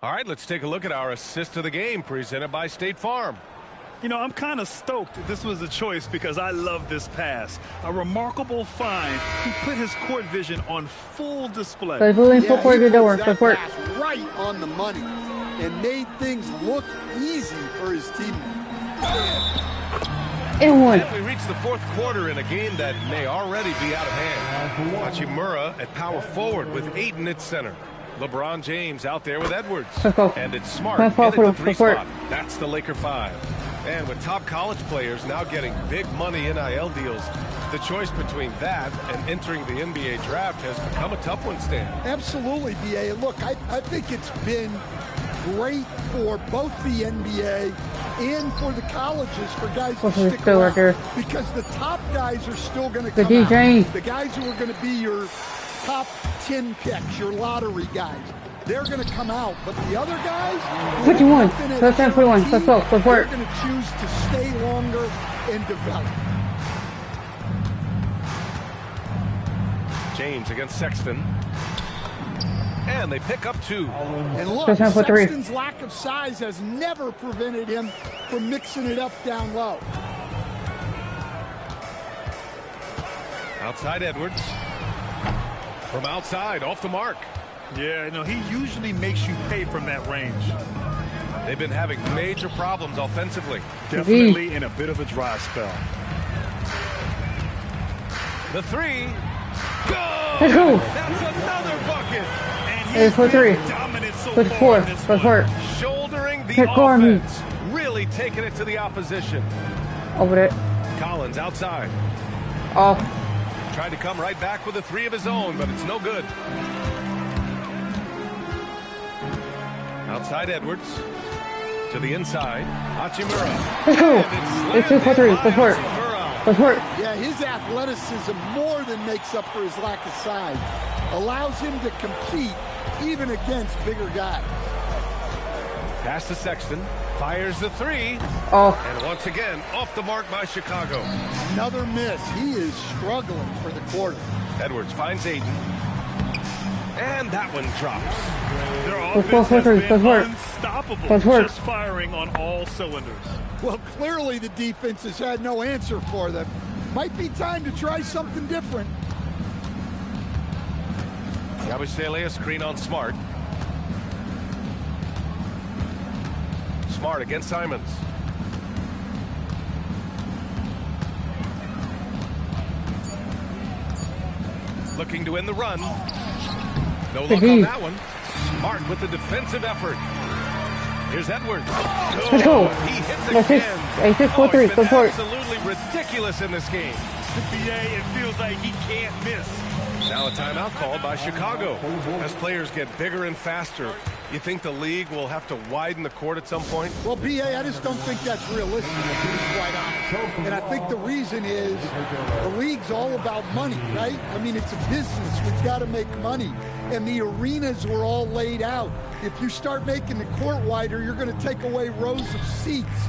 All right, let's take a look at our assist of the game presented by State Farm. You know, I'm kind of stoked that this was a choice because I love this pass. A remarkable find. He put his court vision on full display. Yeah, he puts that pass right on the money and made things look easy for his teammates. And we reach the 4th quarter in a game that may already be out of hand. Hachimura at power forward with Ayton at center. LeBron James out there with Edwards. And it's Smart in at the 3 spot. That's the Laker 5. And with top college players now getting big money NIL deals, the choice between that and entering the NBA draft has become a tough one, Stan. Absolutely, B.A. Look, I think it's been great for both the NBA and for the colleges for guys to stick around. Because the top guys are still going to come out. The guys who are going to be your top 10 picks, your lottery guys, they're going to come out. But the other guys, what you want? Let's have for one. Let's go. Let's work. They're going to choose to stay longer and develop. James against Sexton. And they pick up 2. And look, Sexton's lack of size has never prevented him from mixing it up down low. Outside Edwards. From outside, off the mark. Yeah, no, he usually makes you pay from that range. They've been having major problems offensively. Definitely in a bit of a dry spell. The 3. Go! That's another bucket. It's for 3. For 4. For 4. Shouldering the offense. Really taking it to the opposition. Over it. Collins outside. Off. Tried to come right back with a three of his own, but it's no good. Outside Edwards. To the inside. Hachimura. Let's go. It's 2 for 3. Let's work. Let's work. Yeah, his athleticism more than makes up for his lack of size. Allows him to compete even against bigger guys. Pass to Sexton. Fires the three. Oh. And once again, off the mark by Chicago. Another miss. He is struggling for the quarter. Edwards finds Aiden. And that one drops. Their offense has been unstoppable, just firing on all cylinders. Well, clearly the defense has had no answer for them. Might be time to try something different. Yabusele, a screen on Smart. Smart against Simons. Looking to win the run. No luck on that one. Smart with the defensive effort. Here's Edwards. Let's go. He hits Let's again. just 4-3. It's been absolutely ridiculous in this game. BA, it feels like he can't miss. Now a timeout called by Chicago. As players get bigger and faster, you think the league will have to widen the court at some point? Well, BA, I just don't think that's realistic, to be quite honest. And I think the reason is the league's all about money, right? I mean, it's a business. We've got to make money. And the arenas were all laid out. If you start making the court wider, you're going to take away rows of seats.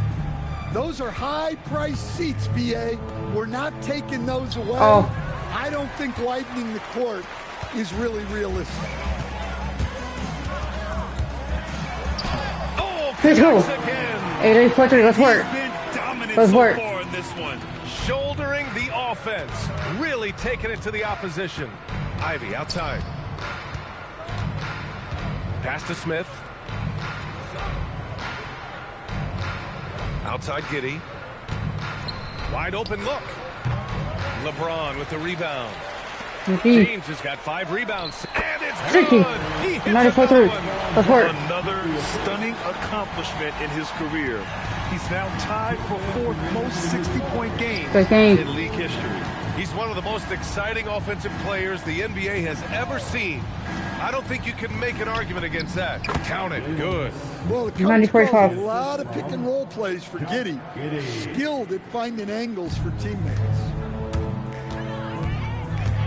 Those are high-priced seats, BA. We're not taking those away. Oh. I don't think widening the court is really realistic. Let's go. 8-8-4-3. Let's work. Let's work. In this one. Shouldering the offense. Really taking it to the opposition. Ivy outside. Pass to Smith. Outside Giddey. Wide open look. LeBron with the rebound. James has got 5 rebounds. And it's good. He hits another one. Another stunning accomplishment in his career. He's now tied for 4th most 60-point games in league history. He's one of the most exciting offensive players the NBA has ever seen. I don't think you can make an argument against that. Count it. Good. Well, the coach calls a lot of pick and roll plays for Giddey. Skilled at finding angles for teammates.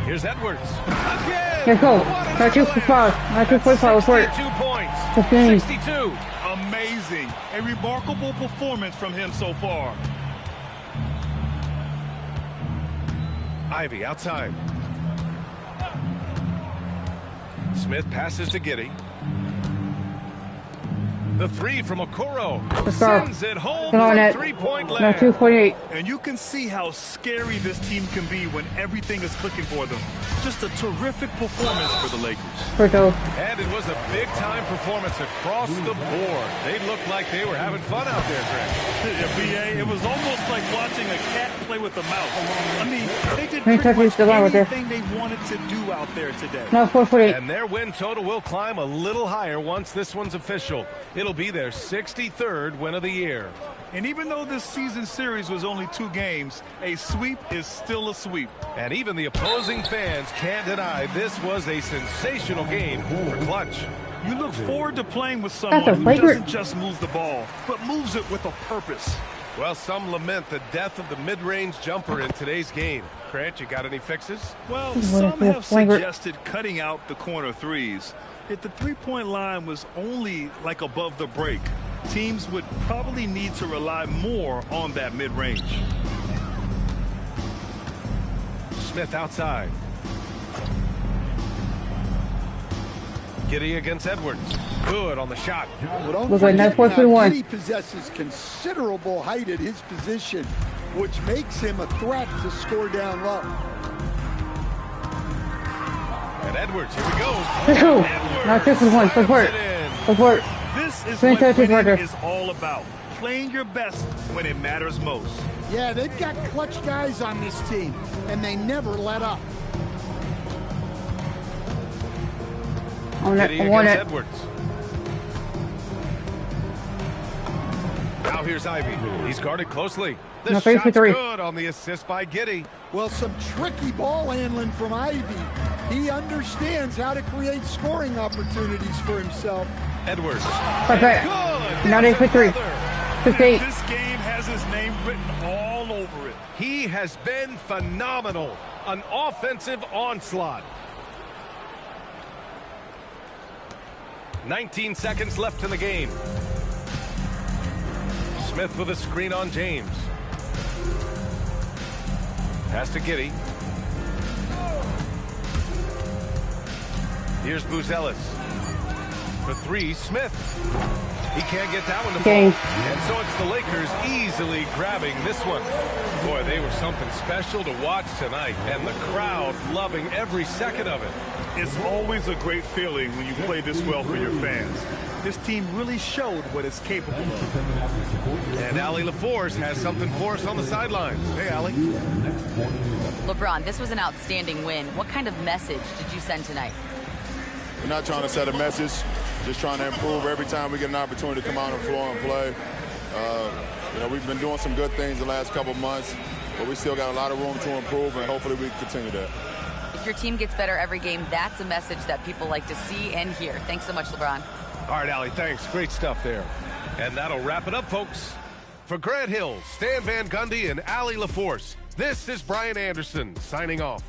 Here's Edwards. Again. Let's go. Not 2-for-5. Not 2-for-5. Let's work. 62 points. 62. Amazing. A remarkable performance from him so far. Ivy outside. Smith passes to Giddey. The three from Okoro sends it home from 3-point land. No, 2.8. And you can see how scary this team can be when everything is clicking for them. Just a terrific performance for the Lakers. And it was a big-time performance across the board. They looked like they were having fun out there, Greg. BA, it was almost like watching a cat play with a mouse. I mean, they did pretty much anything they wanted to do out there today. No, 4.8. And their win total will climb a little higher once this one's official. It'll be their 63rd win of the year. And even though this season series was only 2 games, a sweep is still a sweep. And even the opposing fans can't deny this was a sensational game for Clutch. You look forward to playing with someone who doesn't just move the ball, but moves it with a purpose. Well, some lament the death of the mid-range jumper in today's game. Grant, you got any fixes? Well, some have suggested cutting out the corner threes. If the three-point line was only like above the break, teams would probably need to rely more on that mid-range. Smith outside. Giddey against Edwards. Good on the shot. Well, don't forget, Giddey possesses considerable height at his position, which makes him a threat to score down low. And Edwards, here we go. Let's go. Not 2-for-1. Let's work. Let's work. This is what winning is all about. Playing your best when it matters most. Yeah, they've got clutch guys on this team, and they never let up. I want it. Edwards. Now here's Ivy. He's guarded closely. The No, shot's 3 for 3. good on the assist by Giddey. Well, some tricky ball handling from Ivy. He understands how to create scoring opportunities for himself. Edwards. Perfect. Now 8 for 3. 58. This game has his name written all over it. He has been phenomenal. An offensive onslaught. 19 seconds left in the game. Smith with a screen on James. Pass to Giddey. Here's Buzelis. For 3, Smith. He can't get that one to fall. And so it's the Lakers easily grabbing this one. Boy, they were something special to watch tonight, and the crowd loving every second of it. It's always a great feeling when you play this well for your fans. This team really showed what it's capable of. And Allie LaForce has something for us on the sidelines. Hey, Allie. LeBron, this was an outstanding win. What kind of message did you send tonight? We're not trying to set a message, just trying to improve every time we get an opportunity to come out on the floor and play. You know, we've been doing some good things the last couple months, but we still got a lot of room to improve, and hopefully we continue that. If your team gets better every game, that's a message that people like to see and hear. Thanks so much, LeBron. All right, Allie, thanks. Great stuff there. And that'll wrap it up, folks. For Grant Hill, Stan Van Gundy, and Allie LaForce, this is Brian Anderson signing off.